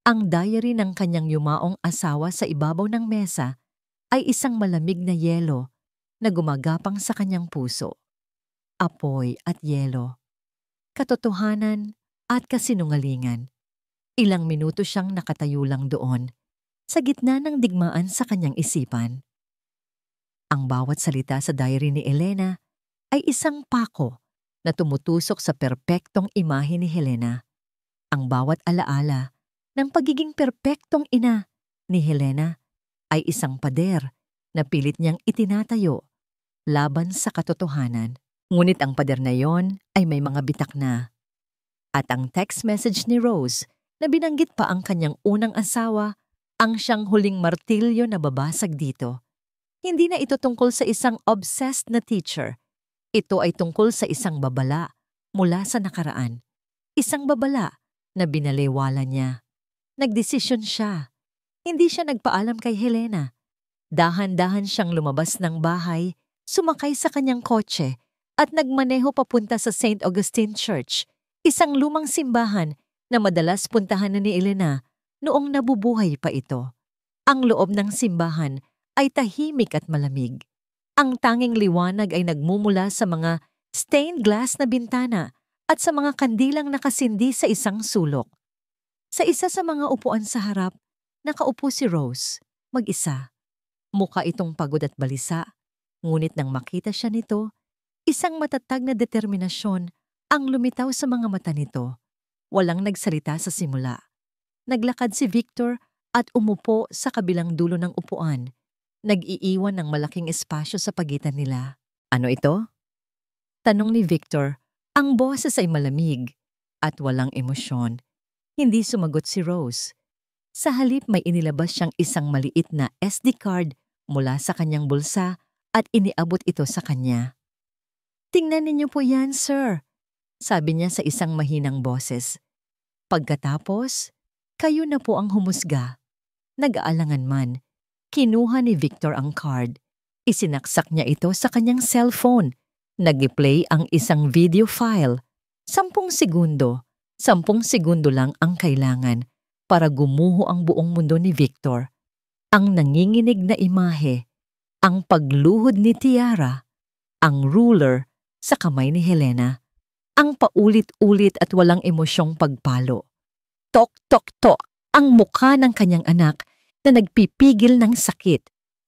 ang diary ng kanyang yumaong asawa sa ibabaw ng mesa ay isang malamig na yelo na gumagapang sa kanyang puso. Apoy at yelo. Katotohanan at kasinungalingan. Ilang minuto siyang nakatayo lang doon, sa gitna ng digmaan sa kanyang isipan. Ang bawat salita sa diary ni Elena ay isang pako na tumutusok sa perpektong imahe ni Helena. Ang bawat alaala ng pagiging perpektong ina ni Helena ay isang pader na pilit niyang itinatayo laban sa katotohanan. Ngunit ang pader na yon ay may mga bitak na. At ang text message ni Rose na binanggit pa ang kanyang unang asawa ang siyang huling martilyo na babasag dito. Hindi na ito tungkol sa isang obsessed na teacher. Ito ay tungkol sa isang babala mula sa nakaraan. Isang babala na binalewala niya. Nagdesisyon siya. Hindi siya nagpaalam kay Helena. Dahan-dahan siyang lumabas ng bahay, sumakay sa kanyang kotse at nagmaneho papunta sa St. Augustine Church, isang lumang simbahan na madalas puntahan na ni Elena noong nabubuhay pa ito. Ang loob ng simbahan ay tahimik at malamig. Ang tanging liwanag ay nagmumula sa mga stained glass na bintana at sa mga kandilang nakasindi sa isang sulok. Sa isa sa mga upuan sa harap, nakaupo si Rose, mag-isa. Mukha itong pagod at balisa, ngunit nang makita siya nito, isang matatag na determinasyon ang lumitaw sa mga mata nito. Walang nagsalita sa simula. Naglakad si Victor at umupo sa kabilang dulo ng upuan. Nag-iiwan ng malaking espasyo sa pagitan nila. Ano ito? Tanong ni Victor. Ang boses ay malamig at walang emosyon. Hindi sumagot si Rose. Sa halip may inilabas siyang isang maliit na SD card mula sa kanyang bulsa at iniabot ito sa kanya. Tingnan ninyo po yan, sir. sabi niya sa isang mahinang boses. Pagkatapos, kayo na po ang humusga. Nag-aalangan man, kinuha ni Victor ang card. Isinaksak niya ito sa kanyang cellphone. Nag-play ang isang video file. 10 segundo. 10 segundo lang ang kailangan para gumuho ang buong mundo ni Victor. Ang nanginginig na imahe, ang pagluhod ni Tiara, ang ruler sa kamay ni Helena, ang paulit-ulit at walang emosyong pagpalo. Tok-tok-tok ang mukha ng kanyang anak na nagpipigil ng sakit.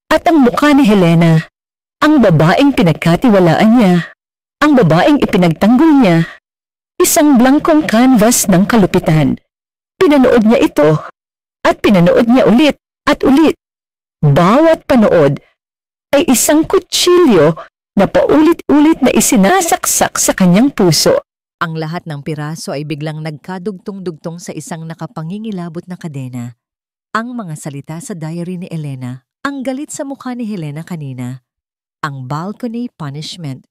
At ang mukha ni Helena, ang babaeng pinagkatiwalaan niya, ang babaeng ipinagtanggol niya, isang blankong canvas ng kalupitan. Pinanood niya ito at pinanood niya ulit at ulit. Bawat panood ay isang kutsilyo na paulit-ulit na isinasaksak sa kanyang puso. Ang lahat ng piraso ay biglang nagkadugtong-dugtong sa isang nakapangingilabot na kadena. Ang mga salita sa diary ni Elena, ang galit sa mukha ni Helena kanina, ang balcony punishment,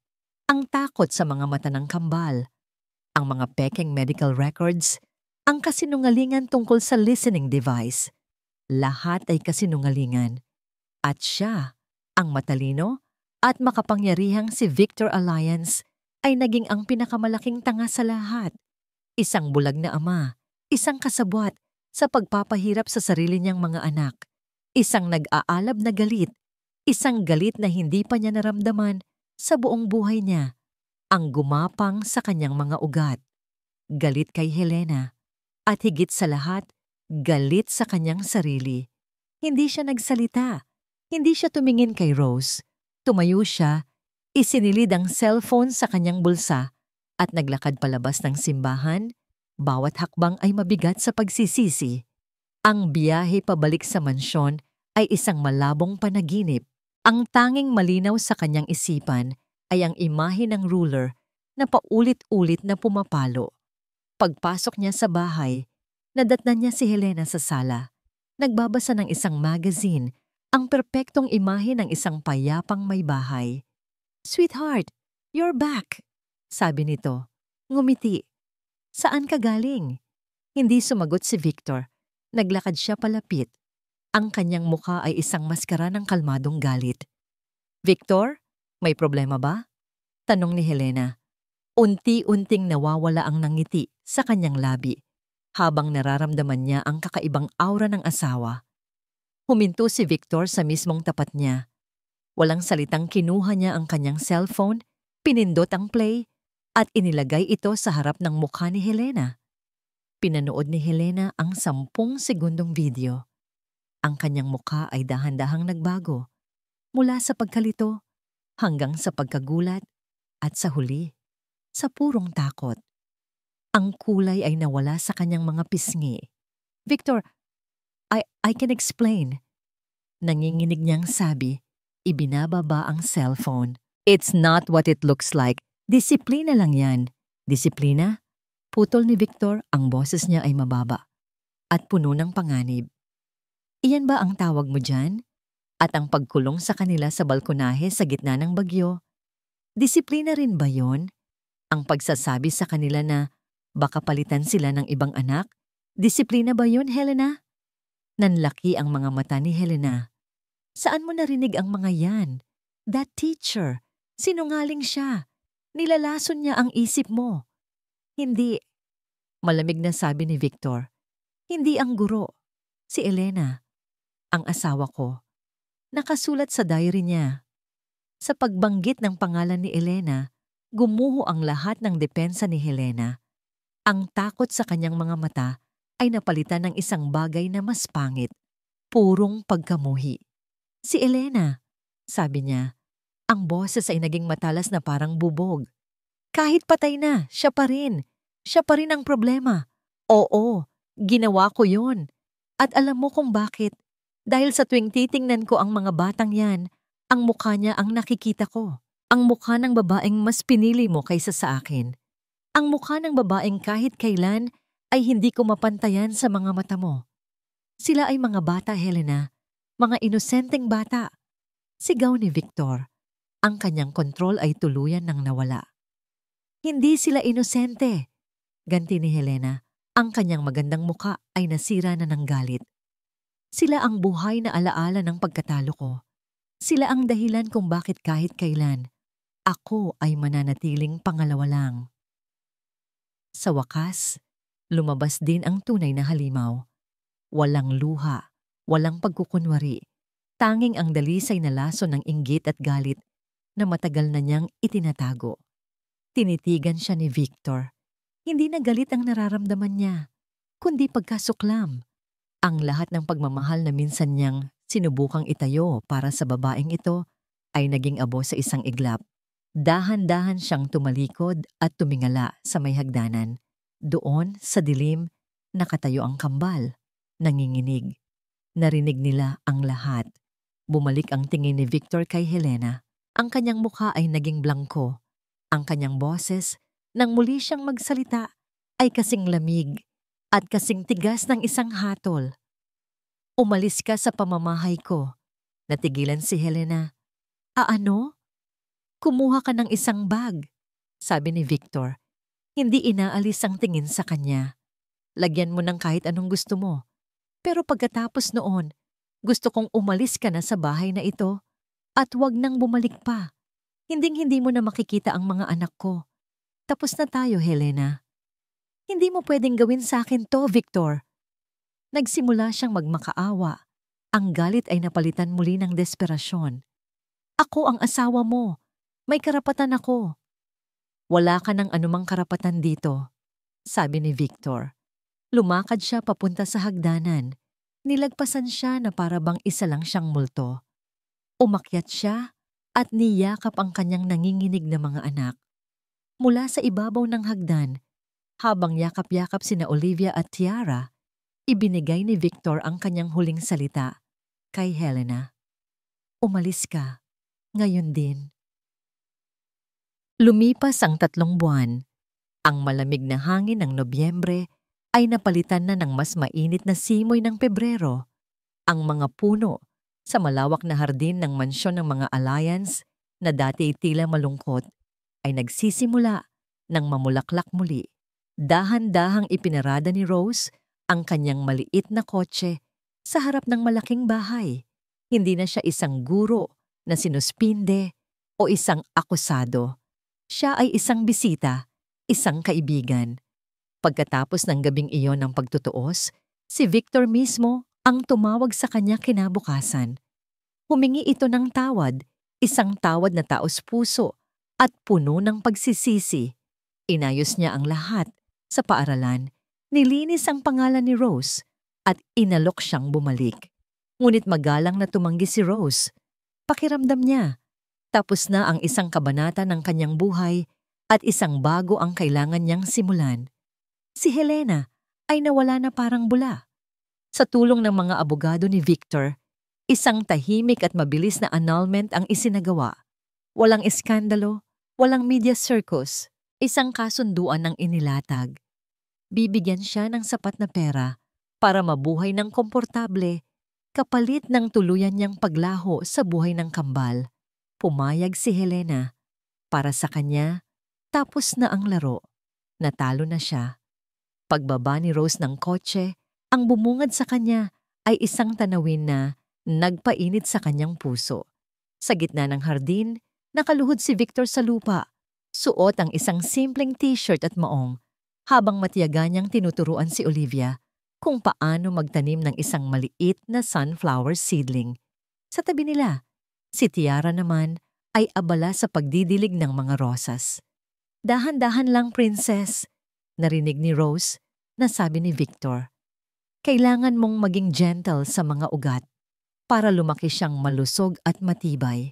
ang takot sa mga mata ng kambal, ang mga pekeng medical records, ang kasinungalingan tungkol sa listening device. Lahat ay kasinungalingan. At siya, ang matalino at makapangyarihang si Victor Alliance, ay naging ang pinakamalaking tanga sa lahat. Isang bulag na ama, isang kasabwat sa pagpapahirap sa sarili niyang mga anak, isang nag-aalab na galit, isang galit na hindi pa niya naramdaman sa buong buhay niya, ang gumapang sa kanyang mga ugat. Galit kay Helena, at higit sa lahat, galit sa kanyang sarili. Hindi siya nagsalita, hindi siya tumingin kay Rose. Tumayo siya, isinilid ang cellphone sa kanyang bulsa, at naglakad palabas ng simbahan. Bawat hakbang ay mabigat sa pagsisisi. Ang biyahe pabalik sa mansyon ay isang malabong panaginip. Ang tanging malinaw sa kanyang isipan ay ang imahe ng ruler na paulit-ulit na pumapalo. Pagpasok niya sa bahay, nadatnan niya si Helena sa sala. Nagbabasa ng isang magazine, ang perpektong imahe ng isang payapang may bahay. "Sweetheart, you're back," sabi nito. Ngumiti. "Saan ka galing?" Hindi sumagot si Victor. Naglakad siya palapit. Ang kanyang mukha ay isang maskara ng kalmadong galit. "Victor, may problema ba?" tanong ni Helena. Unti-unting nawawala ang nangiti sa kanyang labi habang nararamdaman niya ang kakaibang aura ng asawa. Huminto si Victor sa mismong tapat niya. Walang salitang kinuha niya ang kanyang cellphone, pinindot ang play, at inilagay ito sa harap ng mukha ni Helena. Pinanood ni Helena ang 10 segundong video. Ang kanyang mukha ay dahan-dahang nagbago, mula sa pagkalito hanggang sa pagkagulat at sa huli, sa purong takot. Ang kulay ay nawala sa kanyang mga pisngi. "Victor, I can explain." Nanginginig niyang sabi, ibinababa ang cellphone. "It's not what it looks like. Disiplina lang yan." "Disiplina?" Putol ni Victor, ang boses niya ay mababa at puno ng panganib. "Iyan ba ang tawag mo dyan? At ang pagkulong sa kanila sa balkonahe sa gitna ng bagyo? Disiplina rin ba yon? Ang pagsasabi sa kanila na baka palitan sila ng ibang anak? Disiplina ba yon, Helena?" Nanlaki ang mga mata ni Helena. "Saan mo narinig ang mga yan? That teacher, sinungaling siya. Nilalason niya ang isip mo." "Hindi," malamig na sabi ni Victor. "Hindi ang guro. Si Elena, ang asawa ko." Nakasulat sa diary niya. Sa pagbanggit ng pangalan ni Elena, gumuho ang lahat ng depensa ni Helena. Ang takot sa kanyang mga mata ay napalitan ng isang bagay na mas pangit, purong pagkamuhi. "Si Elena," sabi niya. Ang boses ay naging matalas na parang bubog. "Kahit patay na, siya pa rin. Siya pa rin ang problema. Oo, ginawa ko yon. At alam mo kung bakit? Dahil sa tuwing titingnan ko ang mga batang yan, ang mukha niya ang nakikita ko. Ang mukha ng babaeng mas pinili mo kaysa sa akin. Ang mukha ng babaeng kahit kailan ay hindi ko mapantayan sa mga mata mo. Sila ay mga bata, Helena. Mga inosenteng bata." Sigaw ni Victor. Ang kanyang kontrol ay tuluyan ng nawala. Hindi sila inosente. Ganti ni Helena, ang kanyang magandang muka ay nasira na ng galit. Sila ang buhay na alaala ng pagkatalo ko. Sila ang dahilan kung bakit kahit kailan, ako ay mananatiling pangalawa lang. Sa wakas, lumabas din ang tunay na halimaw. Walang luha, walang pagkukunwari. Tanging ang dalisay na laso ng inggit at galit na matagal na niyang itinatago. Tinitigan siya ni Victor. Hindi na galit ang nararamdaman niya, kundi pagkasuklam. Ang lahat ng pagmamahal na minsan niyang sinubukang itayo para sa babaeng ito ay naging abo sa isang iglap. Dahan-dahan siyang tumalikod at tumingala sa may hagdanan. Doon, sa dilim, nakatayo ang kambal, nanginginig. Narinig nila ang lahat. Bumalik ang tingin ni Victor kay Helena. Ang kanyang mukha ay naging blangko. Ang kanyang boses, nang muli siyang magsalita, ay kasing lamig at kasing tigas ng isang hatol. Umalis ka sa pamamahay ko. Natigilan si Helena. Ano? Kumuha ka ng isang bag, sabi ni Victor. Hindi inaalis ang tingin sa kanya. Lagyan mo ng kahit anong gusto mo. Pero pagkatapos noon, gusto kong umalis ka na sa bahay na ito at wag nang bumalik pa. Hinding-hindi mo na makikita ang mga anak ko. Tapos na tayo, Helena. Hindi mo pwedeng gawin sa akin to, Victor. Nagsimula siyang magmakaawa. Ang galit ay napalitan muli ng desperasyon. Ako ang asawa mo. May karapatan ako. Wala ka ng anumang karapatan dito, sabi ni Victor. Lumakad siya papunta sa hagdanan. Nilagpasan siya na para bang isa lang siyang multo. Umakyat siya at niyakap ang kanyang nanginginig na mga anak. Mula sa ibabaw ng hagdan, habang yakap-yakap sina Olivia at Tiara, ibinigay ni Victor ang kanyang huling salita kay Helena. Umalis ka, ngayon din. Lumipas ang 3 buwan. Ang malamig na hangin ng Nobyembre ay napalitan na ng mas mainit na simoy ng Pebrero. Ang mga puno sa malawak na hardin ng mansyon ng mga Alliance na dati tila malungkot ay nagsisimula ng mamulaklak muli. Dahan-dahang ipinarada ni Rose ang kanyang maliit na kotse sa harap ng malaking bahay. Hindi na siya isang guro na sinuspinde o isang akusado. Siya ay isang bisita, isang kaibigan. Pagkatapos ng gabing iyon ng pagtutuos, si Victor mismo ang tumawag sa kanya kinabukasan. Humingi ito ng tawad, isang tawad na taos-puso at puno ng pagsisisi. Inayos niya ang lahat sa paaralan, nilinis ang pangalan ni Rose at inalok siyang bumalik. Ngunit magalang na tumanggi si Rose. Pakiramdam niya, tapos na ang isang kabanata ng kanyang buhay at isang bago ang kailangan niyang simulan. Si Helena ay nawala na parang bula. Sa tulong ng mga abogado ni Victor, isang tahimik at mabilis na annulment ang isinagawa. Walang iskandalo, walang media circus, isang kasunduan ang inilatag. Bibigyan siya ng sapat na pera para mabuhay ng komportable, kapalit ng tuluyan niyang paglaho sa buhay ng kambal. Pumayag si Helena. Para sa kanya, tapos na ang laro. Natalo na siya. Pagbaba ni Rose ng kotse, ang bumungad sa kanya ay isang tanawin na nagpainit sa kanyang puso. Sa gitna ng hardin, nakaluhod si Victor sa lupa. Suot ang isang simpleng t-shirt at maong, habang matiyaga niyang tinuturuan si Olivia kung paano magtanim ng isang maliit na sunflower seedling. Sa tabi nila, si Tiara naman ay abala sa pagdidilig ng mga rosas. Dahan-dahan lang, princess, narinig ni Rose na sabi ni Victor. Kailangan mong maging gentle sa mga ugat para lumaki siyang malusog at matibay.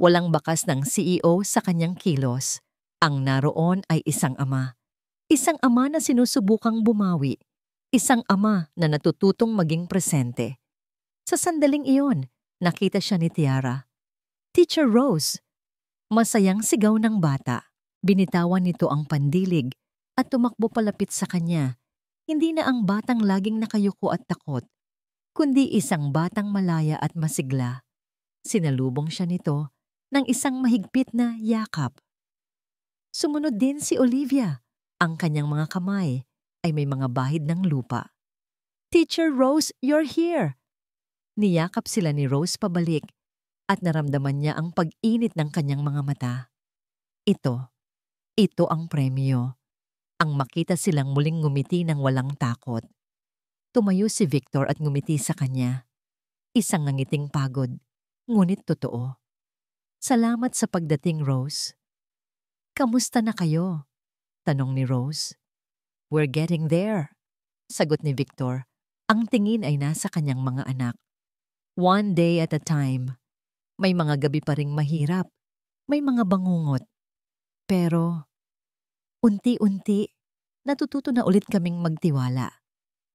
Walang bakas ng CEO sa kanyang kilos. Ang naroon ay isang ama. Isang ama na sinusubukang bumawi. Isang ama na natututong maging presente. Sa sandaling iyon, nakita siya ni Tiara. Teacher Rose! Masayang sigaw ng bata. Binitawan nito ang pandilig at tumakbo palapit sa kanya. Hindi na ang batang laging nakayuko at takot, kundi isang batang malaya at masigla. Sinalubong siya nito ng isang mahigpit na yakap. Sumunod din si Olivia. Ang kanyang mga kamay ay may mga bahid ng lupa. Teacher Rose, you're here! Niyakap sila ni Rose pabalik at naramdaman niya ang pag-init ng kanyang mga mata. Ito ang premyo. Ang makita silang muling ngumiti ng walang takot. Tumayo si Victor at ngumiti sa kanya. Isang nangiting pagod, ngunit totoo. Salamat sa pagdating, Rose. Kamusta na kayo? Tanong ni Rose. We're getting there. Sagot ni Victor. Ang tingin ay nasa kanyang mga anak. One day at a time. May mga gabi pa ring mahirap. May mga bangungot. Pero, unti-unti, natututo na ulit kaming magtiwala.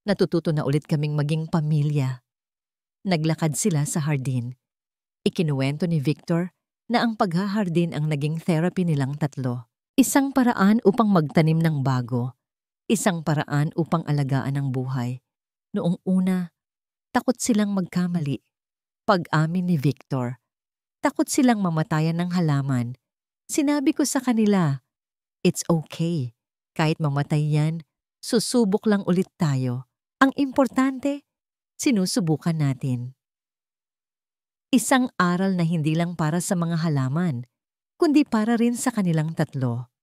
Natututo na ulit kaming maging pamilya. Naglakad sila sa hardin. Ikinuwento ni Victor na ang paghahardin ang naging therapy nilang tatlo. Isang paraan upang magtanim ng bago. Isang paraan upang alagaan ang buhay. Noong una, takot silang magkamali. Pag-amin ni Victor, takot silang mamatayan ng halaman. Sinabi ko sa kanila, it's okay. Kahit mamatay yan, susubok lang ulit tayo. Ang importante, sinusubukan natin. Isang aral na hindi lang para sa mga halaman, kundi para rin sa kanilang tatlo.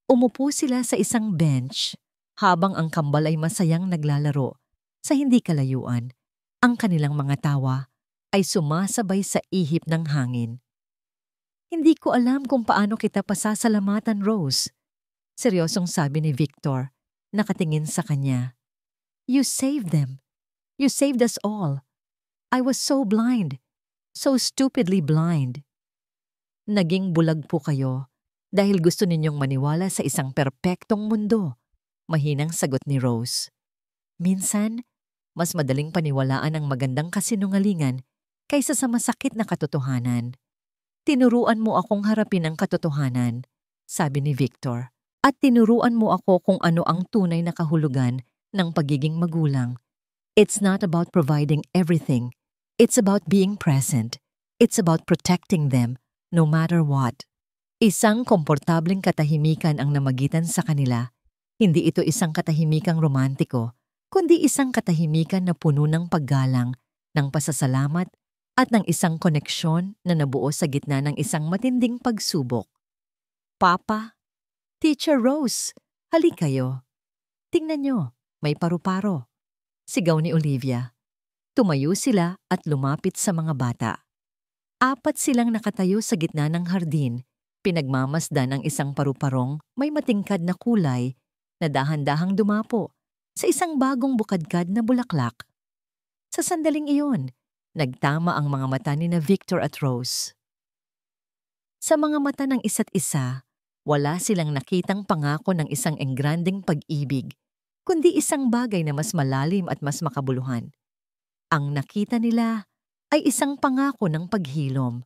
Umupo sila sa isang bench habang ang kambal ay masayang naglalaro sa hindi kalayuan. Ang kanilang mga tawa ay sumasabay sa ihip ng hangin. Hindi ko alam kung paano kita pasasalamatan, Rose. Seryosong sabi ni Victor, nakatingin sa kanya. You saved them. You saved us all. I was so blind. So stupidly blind. Naging bulag po kayo dahil gusto ninyong maniwala sa isang perpektong mundo. Mahinang sagot ni Rose. Minsan, mas madaling paniwalaan ang magandang kasinungalingan kaysa sa masakit na katotohanan. Tinuruan mo akong harapin ang katotohanan, sabi ni Victor. At tinuruan mo ako kung ano ang tunay na kahulugan ng pagiging magulang. It's not about providing everything. It's about being present. It's about protecting them, no matter what. Isang komportableng katahimikan ang namagitan sa kanila. Hindi ito isang katahimikang romantiko, kundi isang katahimikan na puno ng paggalang, ng pasasalamat, at ng isang koneksyon na nabuo sa gitna ng isang matinding pagsubok. Papa, Teacher Rose, halik kayo. Tingnan nyo, may paru-paro. Sigaw ni Olivia. Tumayo sila at lumapit sa mga bata. 4 silang nakatayo sa gitna ng hardin, pinagmamasdan ng isang paru-parong may matingkad na kulay na dahan-dahang dumapo sa isang bagong bukadkad na bulaklak. Sa sandaling iyon, nagtama ang mga mata ni na Victor at Rose. Sa mga mata ng isa't isa, wala silang nakitang pangako ng isang engranding pag-ibig, kundi isang bagay na mas malalim at mas makabuluhan. Ang nakita nila ay isang pangako ng paghilom,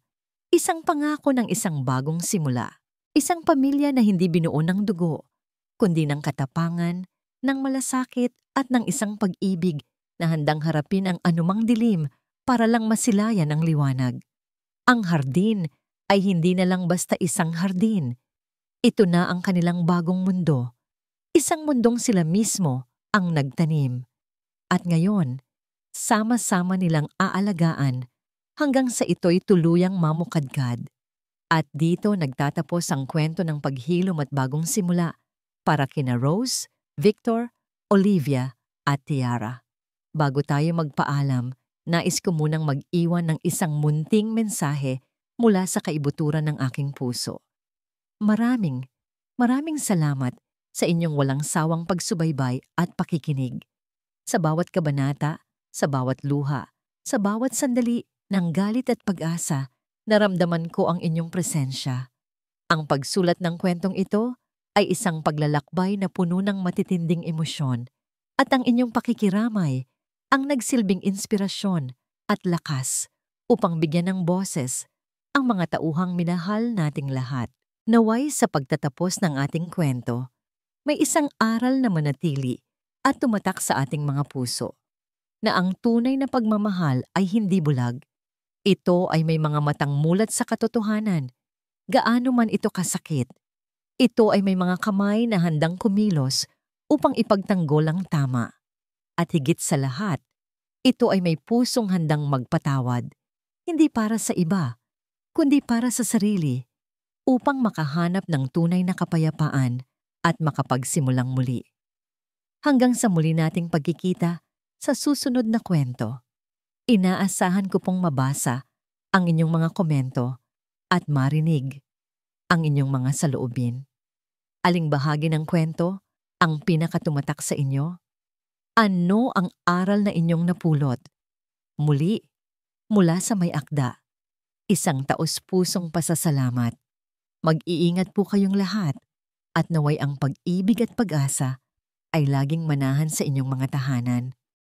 isang pangako ng isang bagong simula, isang pamilya na hindi binuo ng dugo, kundi ng katapangan, ng malasakit at ng isang pag-ibig na handang harapin ang anumang dilim para lang masilayan ang liwanag. Ang hardin ay hindi na lang basta isang hardin. Ito na ang kanilang bagong mundo. Isang mundong sila mismo ang nagtanim. At ngayon, sama-sama nilang aalagaan hanggang sa ito'y tuluyang mamukadkad. At dito nagtatapos ang kwento ng paghilom at bagong simula para kina Rose, Victor, Olivia at Tiara. Bago tayo magpaalam, nais ko munang mag-iwan ng isang munting mensahe mula sa kaibuturan ng aking puso. Maraming salamat sa inyong walang sawang pagsubaybay at pakikinig. Sa bawat kabanata, sa bawat luha, sa bawat sandali ng galit at pag-asa, naramdaman ko ang inyong presensya. Ang pagsulat ng kwentong ito ay isang paglalakbay na puno ng matitinding emosyon at ang inyong pakikiramay ang nagsilbing inspirasyon at lakas upang bigyan ng boses ang mga tauhang minahal nating lahat. Naway sa pagtatapos ng ating kwento, may isang aral na manatili at tumatak sa ating mga puso, na ang tunay na pagmamahal ay hindi bulag. Ito ay may mga matang mulat sa katotohanan, gaano man ito kasakit. Ito ay may mga kamay na handang kumilos upang ipagtanggol ang tama. At higit sa lahat, ito ay may pusong handang magpatawad, hindi para sa iba, kundi para sa sarili, upang makahanap ng tunay na kapayapaan at makapagsimulang muli. Hanggang sa muli nating pagkikita sa susunod na kwento. Inaasahan ko pong mabasa ang inyong mga komento at marinig ang inyong mga saloobin. Aling bahagi ng kwento ang pinakatumatak sa inyo? Ano ang aral na inyong napulot? Muli, mula sa May Akda, isang taos-pusong pasasalamat. Mag-iingat po kayong lahat at naway ang pag-ibig at pag-asa ay laging manahan sa inyong mga tahanan.